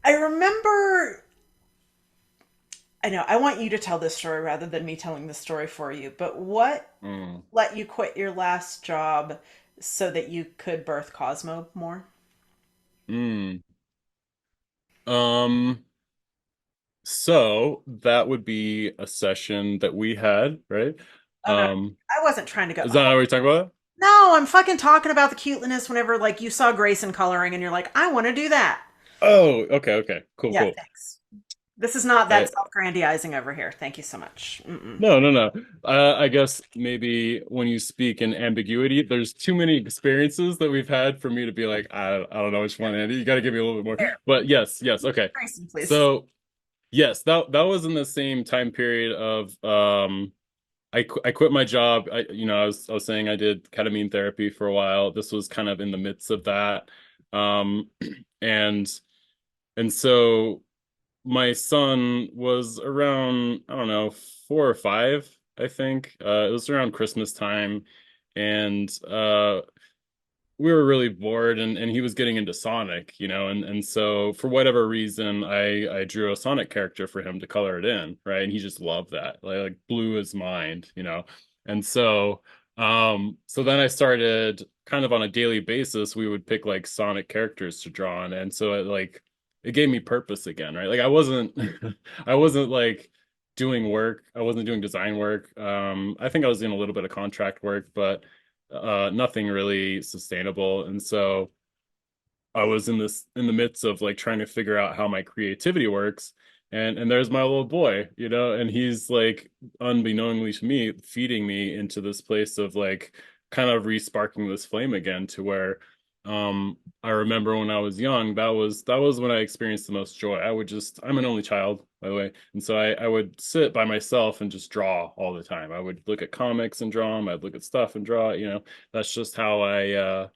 I remember I know. I want you to tell this story rather than me telling the story for you. But what Mm. let you quit your last job so that you could birth Cosmo more? Mm. Um, so that would be a session that we had, right? Oh no, Um, I wasn't trying to go. is that Oh, what we're talking about? no, I'm fucking talking about the cuteness whenever like you saw Grayson coloring and you're like, I want to do that. Oh, okay, okay. Cool, Yeah, cool. thanks. This is not that I self-grandizing over here. Thank you so much. Mm-mm. No, no, no. I guess maybe when you speak in ambiguity, there's too many experiences that we've had for me to be like, I don't know which one, Andy. You got to give me a little bit more. There, But yes, yes, okay. Grayson, please. So yes, that was in the same time period of I quit my job. I was saying I did ketamine therapy for a while. This was kind of in the midst of that. Um and And so my son was around, I don't know, 4 or 5, I think. It was around Christmas time, and we were really bored, and he was getting into Sonic, and so for whatever reason, I drew a Sonic character for him to color it in, right? And he just loved that. Like blew his mind. And so then I started kind of on a daily basis, we would pick like Sonic characters to draw on, and so it gave me purpose again, right? Like I wasn't I wasn't like doing work. I wasn't doing design work. I think I was doing a little bit of contract work, but nothing really sustainable. And so I was in the midst of like trying to figure out how my creativity works. And there's my little boy, and he's like unbeknowingly to me, feeding me into this place of like kind of re-sparking this flame again to where I remember when I was young, that was when I experienced the most joy. I'm an only child, by the way. And so I would sit by myself and just draw all the time. I would look at comics and draw them. I'd look at stuff and draw. That's just how I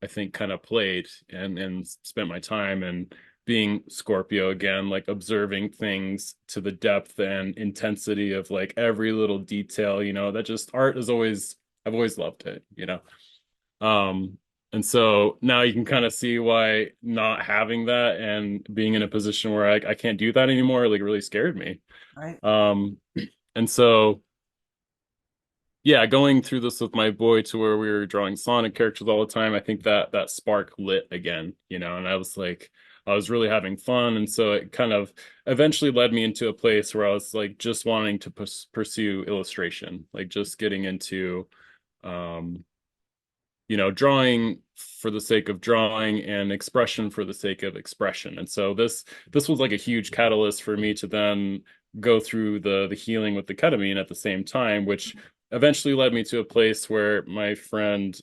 think kind of played and spent my time. And being Scorpio again, like observing things to the depth and intensity of like every little detail, that just art is always, I've always loved it. Um, and so now you can kind of see why not having that and being in a position where I can't do that anymore, like really scared me. Right. Um, and so yeah, going through this with my boy to where we were drawing Sonic characters all the time, I think that spark lit again, and I was really having fun. And so it kind of eventually led me into a place where I was like just wanting to pursue illustration, like just getting into, um, drawing for the sake of drawing and expression for the sake of expression. And so this was like a huge catalyst for me to then go through the healing with the ketamine at the same time, which eventually led me to a place where my friend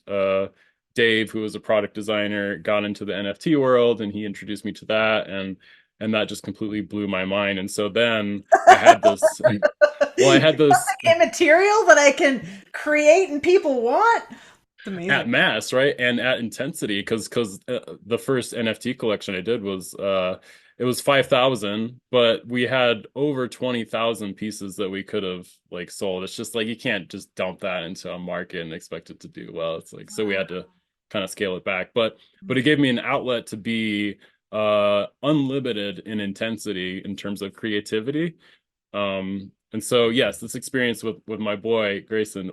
Dave, who was a product designer, got into the NFT world, and he introduced me to that, and that just completely blew my mind. And so then I had this well, I had this Okay, material that I can create and people want. It's at amazing. mass, right? And at intensity, because the first NFT collection I did was it was 5,000, but we had over 20,000 pieces that we could have like sold. It's just like you can't just dump that into a market and expect it to do well. It's like so we had to kind of scale it back. But it gave me an outlet to be unlimited in intensity in terms of creativity. And so yes, this experience with my boy Grayson,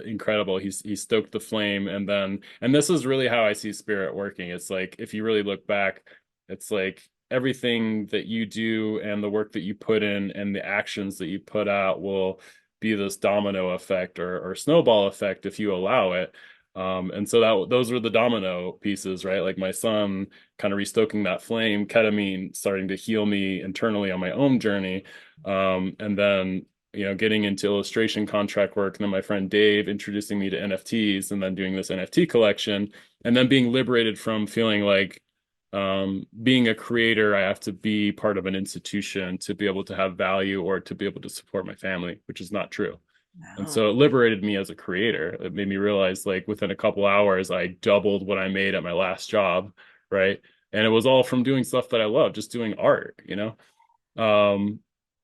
incredible. He stoked the flame, and this is really how I see spirit working. It's like if you really look back, it's like everything that you do and the work that you put in and the actions that you put out will be this domino effect or snowball effect if you allow it. And so those were the domino pieces, right? Like my son kind of restoking that flame, ketamine starting to heal me internally on my own journey, and then getting into illustration contract work, and then my friend Dave introducing me to NFTs, and then doing this NFT collection, and then being liberated from feeling like being a creator, I have to be part of an institution to be able to have value or to be able to support my family, which is not true. And No. so it liberated me as a creator. It made me realize like within a couple hours, I doubled what I made at my last job, right? And it was all from doing stuff that I love, just doing art. Um,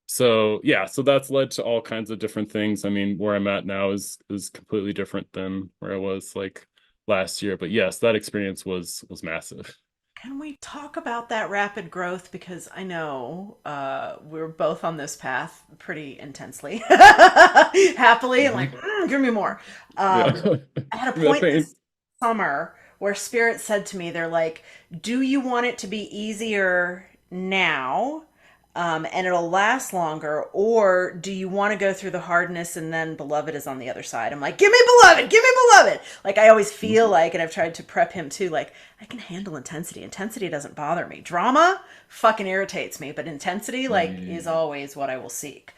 so yeah, so that's led to all kinds of different things. I mean, where I'm at now is completely different than where I was like last year. But yes, that experience was massive. Can we talk about that rapid growth? Because I know we're both on this path pretty intensely, happily, and like, Mhm. give me more. Yeah. I had a Give me that point pain. this summer where Spirit said to me, they're like, do you want it to be easier now? And it'll last longer, or do you want to go through the hardness and then beloved is on the other side? I'm like, give me beloved. Like I always feel like, and I've tried to prep him too, like I can handle intensity. Intensity doesn't bother me. Drama fucking irritates me, but intensity like is Mm. always what I will seek.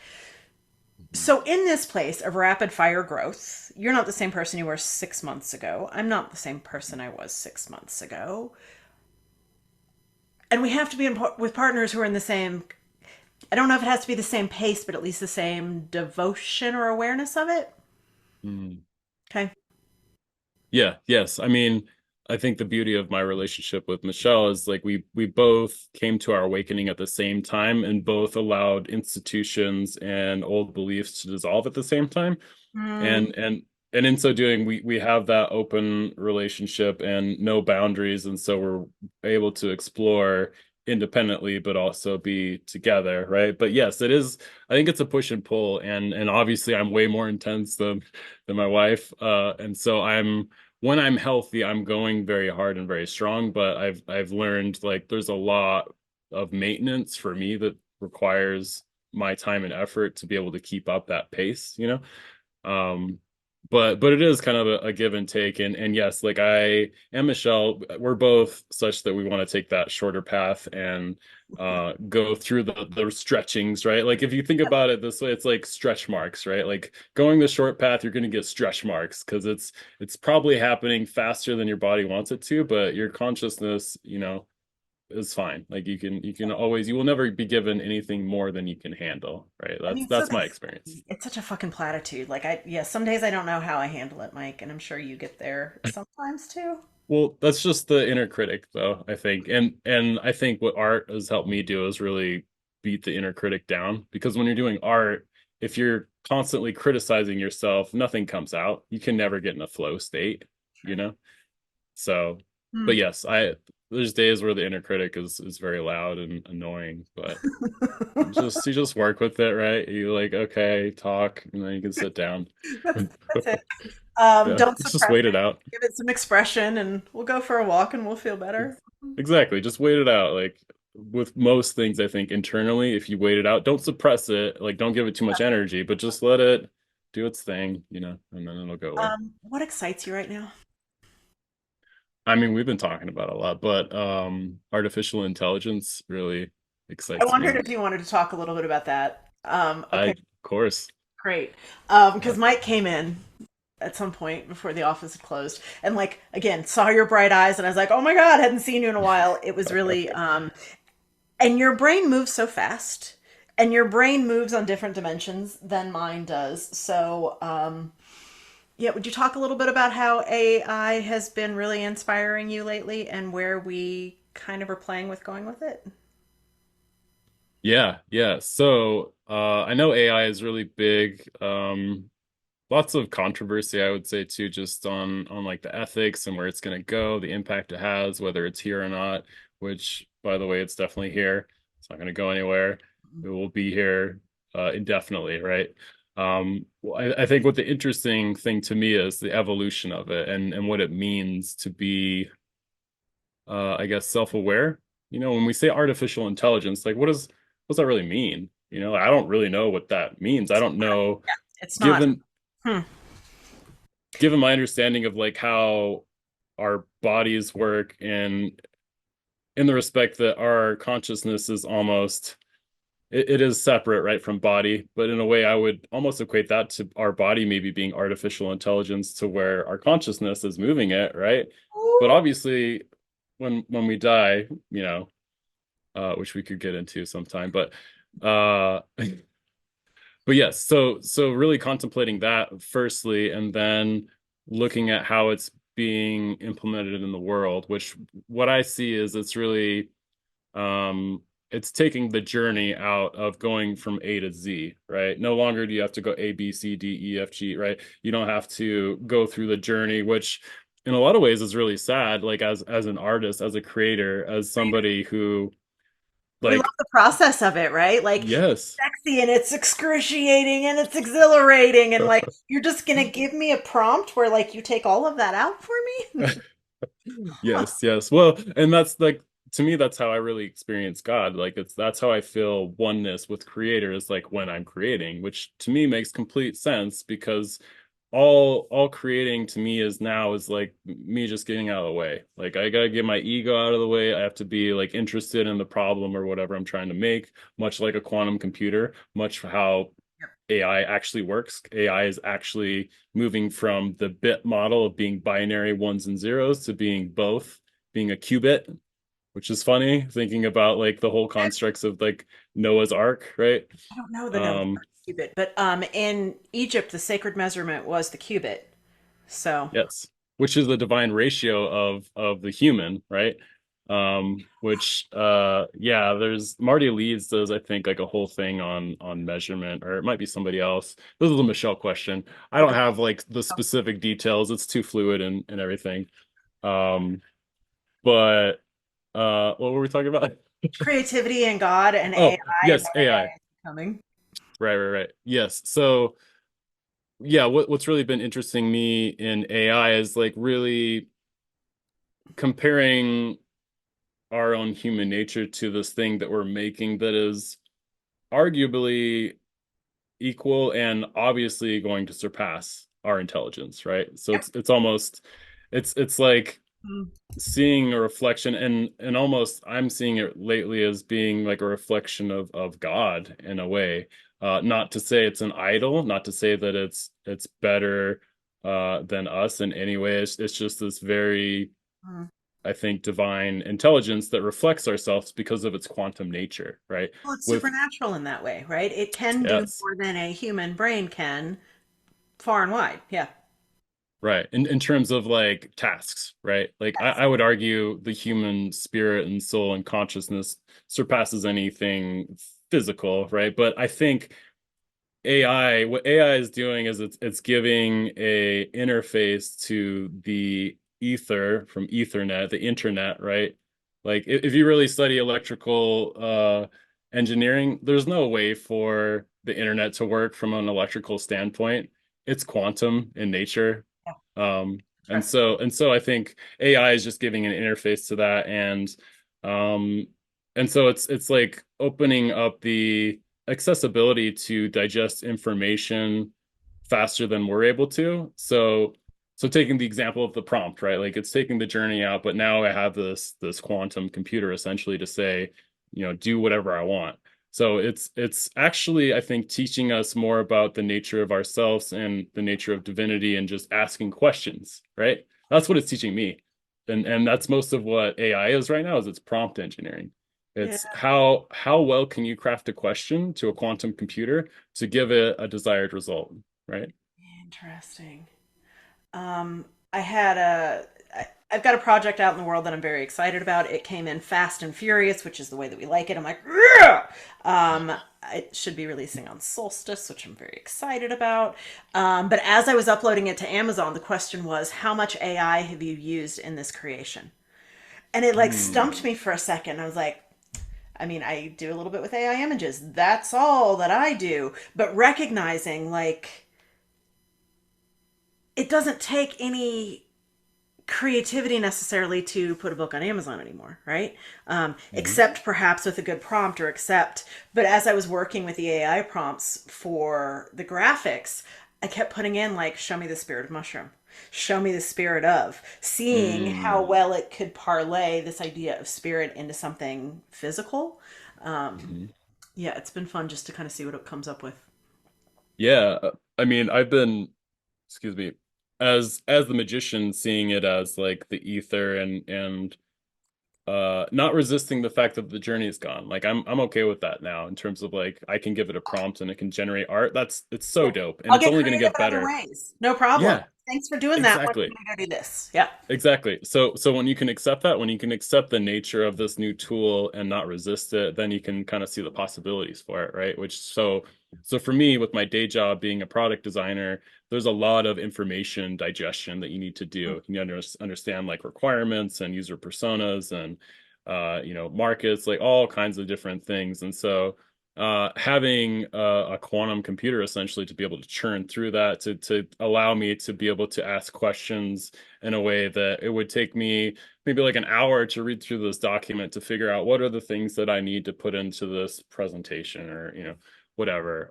Mhm. So in this place of rapid fire growth, you're not the same person you were 6 months ago. I'm not the same person I was 6 months ago. And we have to be with partners who are in the same, I don't know if it has to be the same pace, but at least the same devotion or awareness of it. Mm. Okay. Yeah, yes. I mean, I think the beauty of my relationship with Michelle is like we both came to our awakening at the same time and both allowed institutions and old beliefs to dissolve at the same time. Mm. And in so doing, we have that open relationship and no boundaries, and so we're able to explore independently but also be together, right? But yes, it is, I think it's a push and pull, and obviously I'm way more intense than my wife, and so I'm, when I'm healthy, I'm going very hard and very strong, but I've learned like there's a lot of maintenance for me that requires my time and effort to be able to keep up that pace, you know. um but it is kind of a give and take, and yes, like I and Michelle, we're both such that we want to take that shorter path and go through the stretchings, right? Like if you think about it this way, it's like stretch marks, right? Like going the short path, you're going to get stretch marks because it's probably happening faster than your body wants it to, but your consciousness, you know, is fine. Like you can always, you will never be given anything more than you can handle, right? I that's mean, so that's my that's experience. it's such a fucking platitude. Like yeah, some days I don't know how I handle it, Mike, and I'm sure you get there sometimes too. Well, that's just the inner critic, though, I think. And I think what art has helped me do is really beat the inner critic down. Because when you're doing art, if you're constantly criticizing yourself, nothing comes out. You can never get in a flow state, you Sure. know? So, but Hmm. yes, I there's days where the inner critic is very loud and annoying, but you just work with it, right? You like, okay, talk, and then you can sit down. That's it. Yeah, Don't let's just suppress wait it it. out. Give it some expression, and we'll go for a walk, and we'll feel better. Exactly. Just wait it out. Like with most things, I think internally, if you wait it out, don't suppress it. Like don't give it too much energy, but just let it do its thing, you know, and then it'll go away. What excites you right now? I mean, we've been talking about a lot, but artificial intelligence really I excites wondered me. if you wanted to talk a little bit about that. Okay, Of course. great. Because Mike came in at some point before the office had closed, and like again, saw your bright eyes, and I was like, "Oh my God, hadn't seen you in a while." It was really, and your brain moves so fast, and your brain moves on different dimensions than mine does. So, yeah, would you talk a little bit about how AI has been really inspiring you lately, and where we kind of are playing with going with it? Yeah, yeah. So, I know AI is really big. Lots of controversy, I would say too, just on like the ethics and where it's going to go, the impact it has, whether it's here or not, which by the way, it's definitely here. It's not going to go anywhere. It will be here indefinitely, right? Well, I think what the interesting thing to me is the evolution of it and what it means to be I guess self-aware. You know, when we say artificial intelligence, like what does that really mean? You know, I don't really know what that means. I don't know, It's not. given Hmm. given my understanding of like how our bodies work, and in the respect that our consciousness is almost, it is separate, right, from body, but in a way I would almost equate that to our body maybe being artificial intelligence to where our consciousness is moving it, right? But obviously when we die, you know, which we could get into sometime, uh but yes, so really contemplating that firstly, and then looking at how it's being implemented in the world, which what I see is it's really it's taking the journey out of going from A to Z, right? No longer do you have to go A, B, C, D, E, F, G, right? You don't have to go through the journey, which in a lot of ways is really sad, like as an artist, as a creator, as somebody who We love like, the process of it, right? Like yes. sexy and it's excruciating and it's exhilarating and like you're just gonna give me a prompt where like you take all of that out for me? Yes, yes. Well, and that's like, to me, that's how I really experience God. Like that's how I feel oneness with creator, is like when I'm creating, which to me makes complete sense because all creating to me is now is like me just getting out of the way. Like I gotta get my ego out of the way. I have to be like interested in the problem or whatever I'm trying to make, much like a quantum computer, much how AI actually works. AI is actually moving from the bit model of being binary ones and zeros to being both, being a qubit, which is funny thinking about like the whole constructs of like Noah's Ark, right? I don't know the Noah's Um, Ark cubit, but in Egypt the sacred measurement was the cubit. So yes. which is the divine ratio of the human, right? Which yeah, there's Marty Leeds does, I think, like a whole thing on measurement, or it might be somebody else. This is a Michelle question. I don't Okay. have like the specific details. It's too fluid and everything. Um, but what were we talking about? Creativity and God and Oh, AI and yes, how AI. AI is becoming. Right. Yes. So yeah, what's really been interesting me in AI is like really comparing our own human nature to this thing that we're making that is arguably equal and obviously going to surpass our intelligence, right? So Yep. it's almost it's like Mm. seeing a reflection, and almost I'm seeing it lately as being like a reflection of God in a way. Not to say it's an idol, not to say that it's better than us in any way. It's just this very, Mm. I think, divine intelligence that reflects ourselves because of its quantum nature, right? Well, it's With supernatural in that way, right? It can do yes, more than a human brain can, far and wide. Yeah. right. In terms of like tasks, right? Like I would argue the human spirit and soul and consciousness surpasses anything physical, right? But I think what AI is doing is it's giving a interface to the ether from Ethernet, the internet, right? Like if you really study electrical engineering, there's no way for the internet to work from an electrical standpoint. It's quantum in nature. Yeah. And Sure. so I think AI is just giving an interface to that, um and so it's like opening up the accessibility to digest information faster than we're able to. So taking the example of the prompt, right? Like it's taking the journey out, but now I have this quantum computer essentially to say, do whatever I want. So it's actually, I think, teaching us more about the nature of ourselves and the nature of divinity and just asking questions, right? That's what it's teaching me. And that's most of what AI is right now, is it's prompt engineering. Yeah. It's how well can you craft a question to a quantum computer to give it a desired result, right? Interesting. I had I've got a project out in the world that I'm very excited about. It came in fast and furious, which is the way that we like it. I'm like, yeah! It should be releasing on Solstice, which I'm very excited about. But as I was uploading it to Amazon, the question was, how much AI have you used in this creation? And it like stumped Mm, me for a second. I was like, I mean, I do a little bit with AI images. That's all that I do. But recognizing like it doesn't take any creativity necessarily to put a book on Amazon anymore, right? mhm, Except perhaps with a good prompt or accept. But as I was working with the AI prompts for the graphics, I kept putting in like, show me the spirit of mushroom, show me the spirit of, seeing how mm, well it could parlay this idea of spirit into something physical. mhm. Yeah, it's been fun just to kind of see what it comes up with. Yeah, I mean, I've been, excuse me, as the magician, seeing it as like the ether and not resisting the fact that the journey is gone. Like I'm okay with that now in terms of like I can give it a prompt and it can generate art. It's so Yeah. dope, and I'll it's get only going to creative get in other better. ways. No problem. Yeah, Thanks for doing that. When exactly. can I go do this? Yeah. Exactly. So when you can accept that, when you can accept the nature of this new tool and not resist it, then you can kind of see the possibilities for it, right? So for me, with my day job being a product designer, there's a lot of information digestion that you need to do. You need to understand like requirements and user personas and markets, like all kinds of different things. And so having a quantum computer essentially to be able to churn through that, to allow me to be able to ask questions in a way that it would take me maybe like an hour to read through this document to figure out what are the things that I need to put into this presentation, or whatever.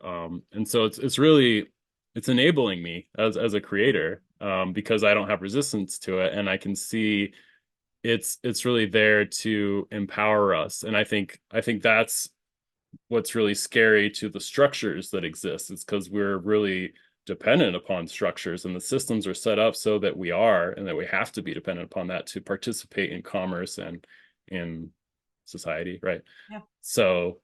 And so it's really, it's enabling me as a creator, because I don't have resistance to it, and I can see it's really there to empower us. And I think that's what's really scary to the structures that exist. It's because we're really dependent upon structures, and the systems are set up so that we are, and that we have to be dependent upon that to participate in commerce and in society, right? Yeah. So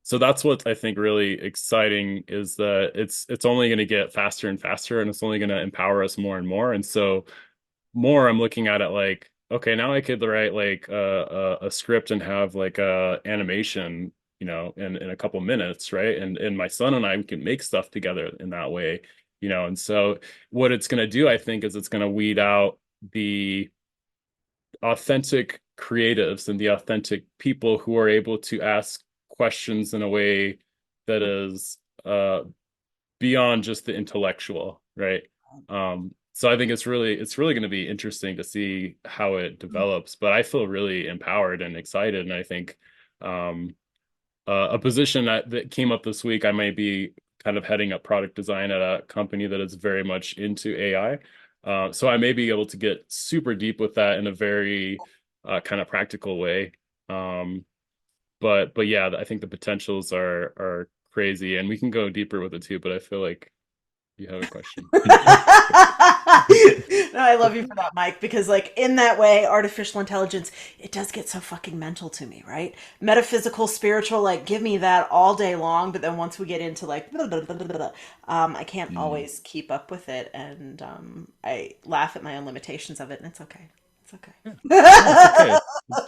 so that's what I think really exciting, is that it's only going to get faster and faster, and it's only going to empower us more and more. And so more I'm looking at it like, okay, now I could write like a script and have like a animation, in a couple minutes, right? And my son and I can make stuff together in that way, and so what it's going to do, I think, is it's going to weed out the authentic creatives and the authentic people who are able to ask questions in a way that is beyond just the intellectual, right? So I think it's really going to be interesting to see how it develops. But I feel really empowered and excited, and I think um, a position that came up this week, I might be kind of heading up product design at a company that is very much into AI. So I may be able to get super deep with that in a very kind of practical way. Um, but yeah, I think the potentials are crazy, and we can go deeper with it too. But I feel like you have a question. No, I love you for that, Mike, because like in that way, artificial intelligence, it does get so fucking mental to me, right? Metaphysical, spiritual, like give me that all day long, but then once we get into like blah, blah, blah, blah, blah, I can't Mm. always keep up with it, and I laugh at my own limitations of it, and it's okay. It's Yeah. No, it's okay. okay.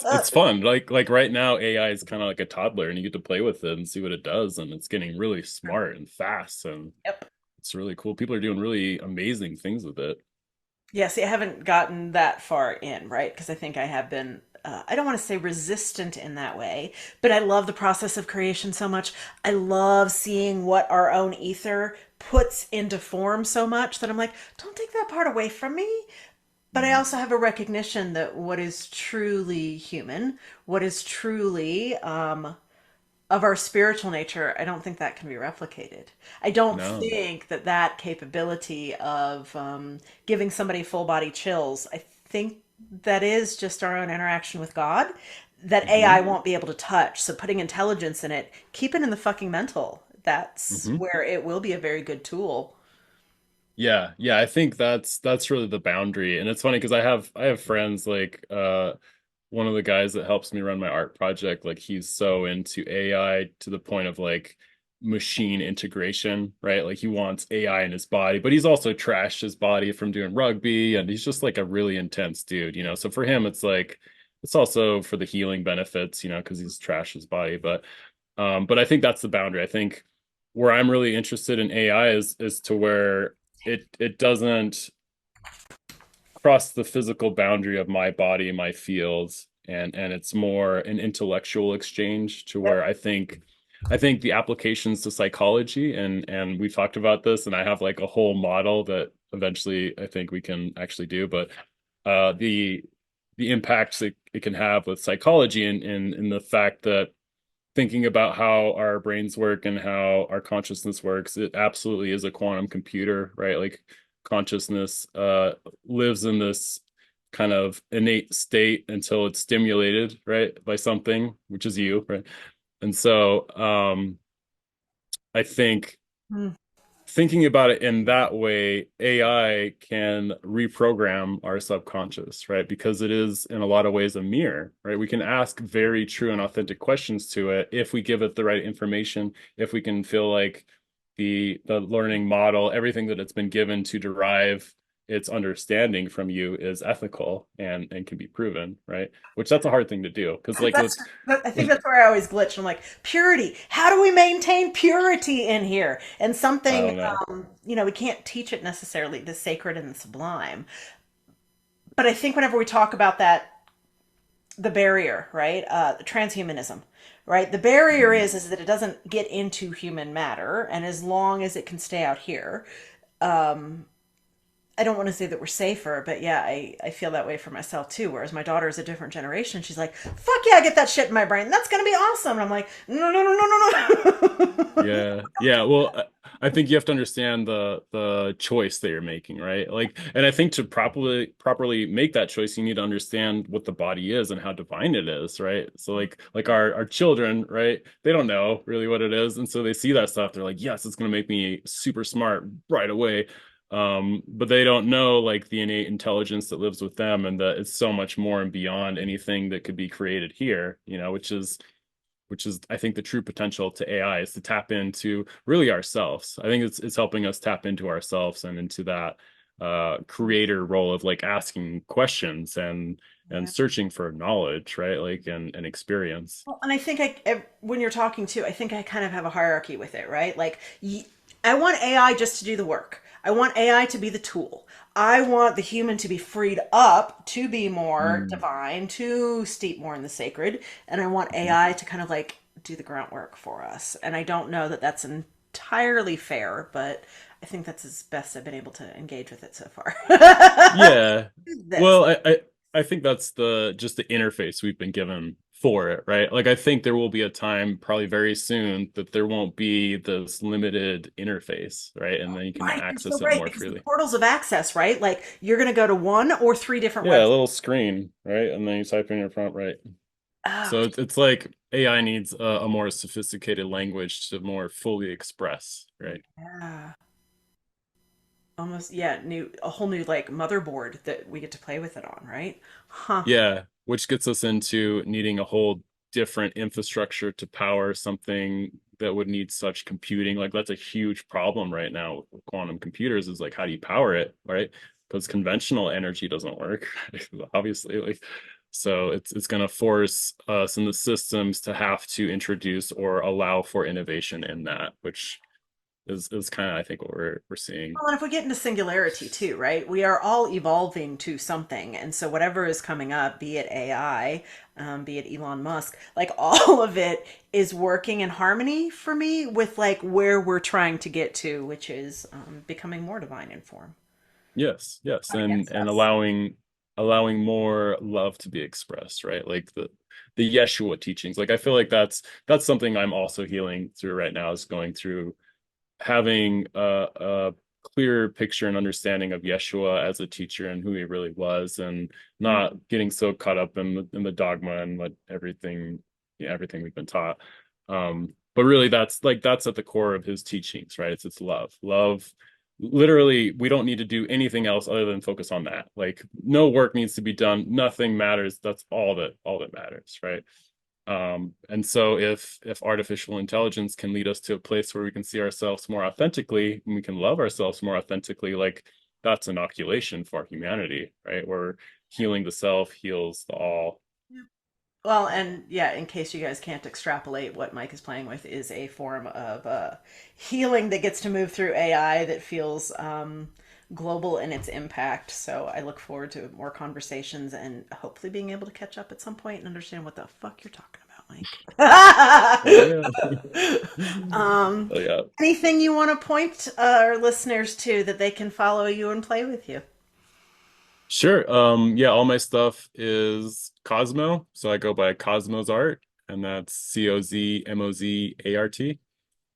It's fun. Like right now, AI is kind of like a toddler, and you get to play with it and see what it does, and it's getting really smart and fast, and Yep. it's really cool. People are doing really amazing things with it. Yeah, see, I haven't gotten that far in, right? Because I think I have been, I don't want to say resistant in that way, but I love the process of creation so much. I love seeing what our own ether puts into form so much that I'm like, don't take that part away from me. But I Mm. also have a recognition that what is truly human, what is truly of our spiritual nature, I don't think that can be replicated. I don't No, think that that capability of giving somebody full body chills, I think that is just our own interaction with God that AI hmm won't be able to touch. So putting intelligence in it, keep it in the fucking mental. That's hmm where it will be a very good tool. yeah. I think that's really the boundary, and it's funny because I have friends like one of the guys that helps me run my art project, like he's so into AI to the point of like machine integration, right? Like he wants AI in his body, but he's also trashed his body from doing rugby, and he's just like a really intense dude, So for him, it's like it's also for the healing benefits, because he's trashed his body. But I think that's the boundary. I think where I'm really interested in AI is to where it doesn't cross the physical boundary of my body, my fields, and it's more an intellectual exchange to where Yep. I think the applications to psychology and we've talked about this, and I have like a whole model that eventually I think we can actually do, but the impacts it can have with psychology and the fact that thinking about how our brains work and how our consciousness works, it absolutely is a quantum computer, right? Like consciousness lives in this kind of innate state until it's stimulated, right, by something, which is you, right? And so I think Mm. thinking about it in that way, AI can reprogram our subconscious, right? Because it is in a lot of ways a mirror, right? We can ask very true and authentic questions to it if we give it the right information, if we can feel like the learning model, everything that it's been given to derive its understanding from you is ethical and can be proven, right? Which that's a hard thing to do because like That's with I think that's where I always glitch. I'm like, purity. How do we maintain purity in here? And I something, don't know. we can't teach it necessarily the sacred and the sublime. But I think whenever we talk about that, the barrier, right? Transhumanism, right? The barrier Mm, is that it doesn't get into human matter, and as long as it can stay out here, I don't want to say that we're safer, but yeah, I feel that way for myself too. Whereas my daughter is a different generation. She's like, fuck yeah, I get that shit in my brain. That's going to be awesome. And I'm like, no, no, no, no, no, no. yeah. Well, I think you have to understand the choice that you're making, right? Like, and I think to properly make that choice, you need to understand what the body is and how divine it is, right? So like our children, right? They don't know really what it is, and so they see that stuff, they're like, yes, it's going to make me super smart right away. But they don't know like the innate intelligence that lives with them, and that it's so much more and beyond anything that could be created here, which is I think the true potential to AI is to tap into really ourselves. I think it's helping us tap into ourselves and into that creator role of like asking questions and Yeah. searching for knowledge, right? Like and experience. Well, and I think when you're talking too, I think I kind of have a hierarchy with it, right? Like, I want AI just to do the work. I want AI to be the tool. I want the human to be freed up to be more Mm. divine, to steep more in the sacred, and I want Mhm. AI to kind of like do the grunt work for us. And I don't know that that's entirely fair, but I think that's as best I've been able to engage with it so far. Yeah. This. Well, I think that's the just the interface we've been given for it, right? Like I think there will be a time probably very soon that there won't be this limited interface, right? And then you can Right, you're so access it right more because the freely. portals of access, right? Like you're going to go to one or three different Yeah, a websites. little screen, right? And then you type in your prompt, right? Oh, So it's like AI needs a more sophisticated language to more fully express, right? yeah. Almost, yeah, new a whole new like motherboard that we get to play with it on, right? Huh. Yeah, which gets us into needing a whole different infrastructure to power something that would need such computing. Like that's a huge problem right now with quantum computers is like how do you power it, right? Because conventional energy doesn't work, obviously. Like so it's gonna force us in the systems to have to introduce or allow for innovation in that, which is kind of I think what we're seeing. Well, and if we get into singularity too, right? We are all evolving to something. And so whatever is coming up, be it AI, be it Elon Musk, like all of it is working in harmony for me with like where we're trying to get to, which is becoming more divine in form. Yes, yes, Not against and us. allowing more love to be expressed, right? Like the Yeshua teachings. Like I feel like that's something I'm also healing through right now is going through having a clearer picture and understanding of Yeshua as a teacher and who he really was, and not getting so caught up in the dogma and what everything, yeah, everything we've been taught. But really, that's at the core of his teachings, right? It's love, love. Literally, we don't need to do anything else other than focus on that. Like, no work needs to be done. Nothing matters. That's all that matters, right? And so if artificial intelligence can lead us to a place where we can see ourselves more authentically and we can love ourselves more authentically, like that's inoculation for humanity, right? Where healing the self heals the all. Well, and yeah, in case you guys can't extrapolate, what Mike is playing with is a form of healing that gets to move through AI that feels global in its impact. So I look forward to more conversations and hopefully being able to catch up at some point and understand what the fuck you're talking about, Oh Mike. yeah. Oh yeah. Anything you want to point our listeners to that they can follow you and play with you? Sure. Yeah, all my stuff is Cosmo. So I go by Cosmos Art, and that's COZMOZART.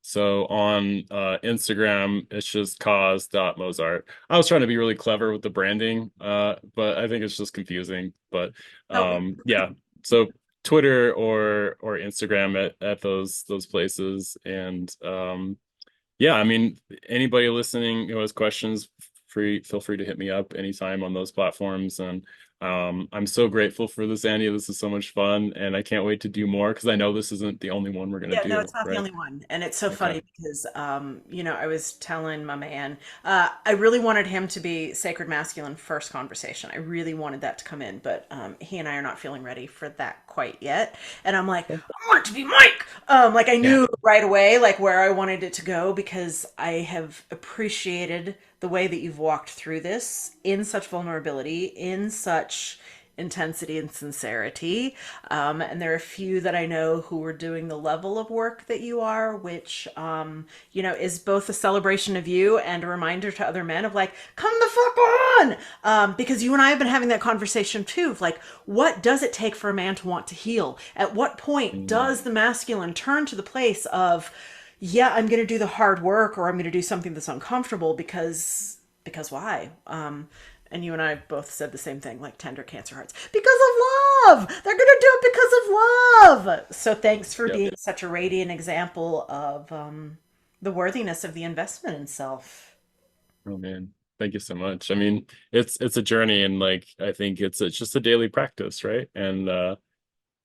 So on Instagram, it's just cause.mozart. I was trying to be really clever with the branding, but I think it's just confusing. But No. yeah, so Twitter or Instagram at those places. And yeah, I mean, anybody listening who has questions, feel free to hit me up anytime on those platforms. And I'm so grateful for this, Andy. This is so much fun, and I can't wait to do more because I know this isn't the only one we're gonna Yeah, no, do, it's not the right? only one. And it's so Okay. funny because, I was telling my man, I really wanted him to be sacred masculine first conversation. I really wanted that to come in, but he and I are not feeling ready for that quite yet. And I'm like, I want it to be Mike. Like I Yeah. knew right away, like where I wanted it to go because I have appreciated the way that you've walked through this in such vulnerability, in such intensity and sincerity. And there are a few that I know who are doing the level of work that you are, which, is both a celebration of you and a reminder to other men of like, come the fuck on. Because you and I have been having that conversation too of like, what does it take for a man to want to heal? At what point Mm. does the masculine turn to the place of, yeah, I'm going to do the hard work or I'm going to do something that's uncomfortable because why? And you and I both said the same thing, like tender cancer hearts. Because of love! They're gonna do it because of love! So thanks for Yep. being such a radiant example of the worthiness of the investment in self. Oh man. Thank you so much. I mean, it's a journey and like I think it's just a daily practice, right? And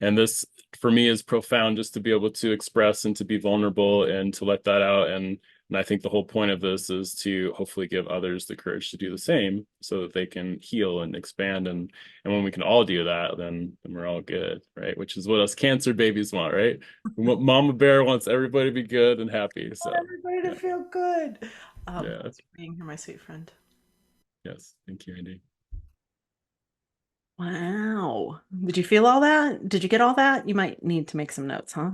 this for me is profound just to be able to express and to be vulnerable and to let that out and And I think the whole point of this is to hopefully give others the courage to do the same so that they can heal and expand. And when we can all do that, then we're all good, right? Which is what us cancer babies want, right? Mama Bear wants everybody to be good and happy. I want So everybody to yeah, feel good. yeah, Thanks for being here, my sweet friend. yes. Thank you, Andy. Wow. Did you feel all that? Did you get all that? You might need to make some notes, huh?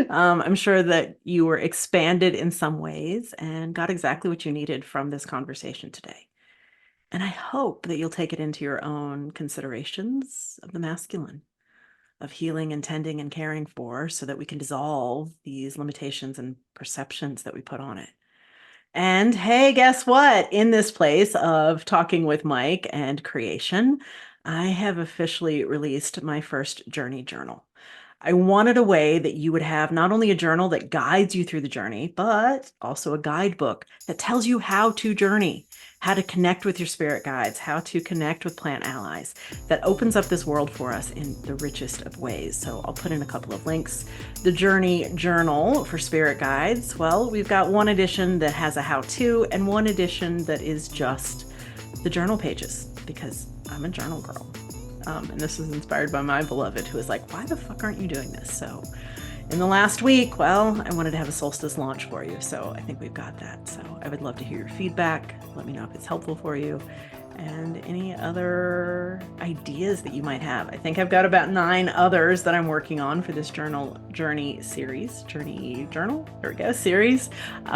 I'm sure that you were expanded in some ways and got exactly what you needed from this conversation today. And I hope that you'll take it into your own considerations of the masculine, of healing and tending and caring for, so that we can dissolve these limitations and perceptions that we put on it. And hey, guess what? In this place of talking with Mike and creation, I have officially released my first journey journal. I wanted a way that you would have not only a journal that guides you through the journey, but also a guidebook that tells you how to journey, how to connect with your spirit guides, how to connect with plant allies, that opens up this world for us in the richest of ways. So I'll put in a couple of links. The Journey Journal for Spirit Guides, well, we've got one edition that has a how-to and one edition that is just the journal pages, because I'm a journal girl. And this is inspired by my beloved, who is like, why the fuck aren't you doing this? So in the last week, well, I wanted to have a solstice launch for you. So I think we've got that. So I would love to hear your feedback. Let me know if it's helpful for you and any other ideas that you might have. I think I've got about 9 others that I'm working on for this journey series, journey journal, there we go, series. But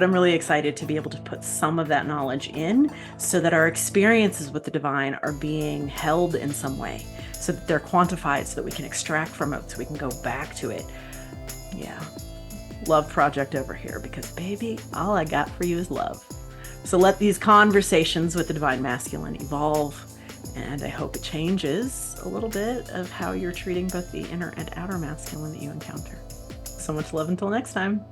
I'm really excited to be able to put some of that knowledge in so that our experiences with the divine are being held in some way, so that they're quantified, so that we can extract from it, so we can go back to it. Yeah, love project over here, because baby, all I got for you is love. So let these conversations with the divine masculine evolve, and I hope it changes a little bit of how you're treating both the inner and outer masculine that you encounter. So much love until next time.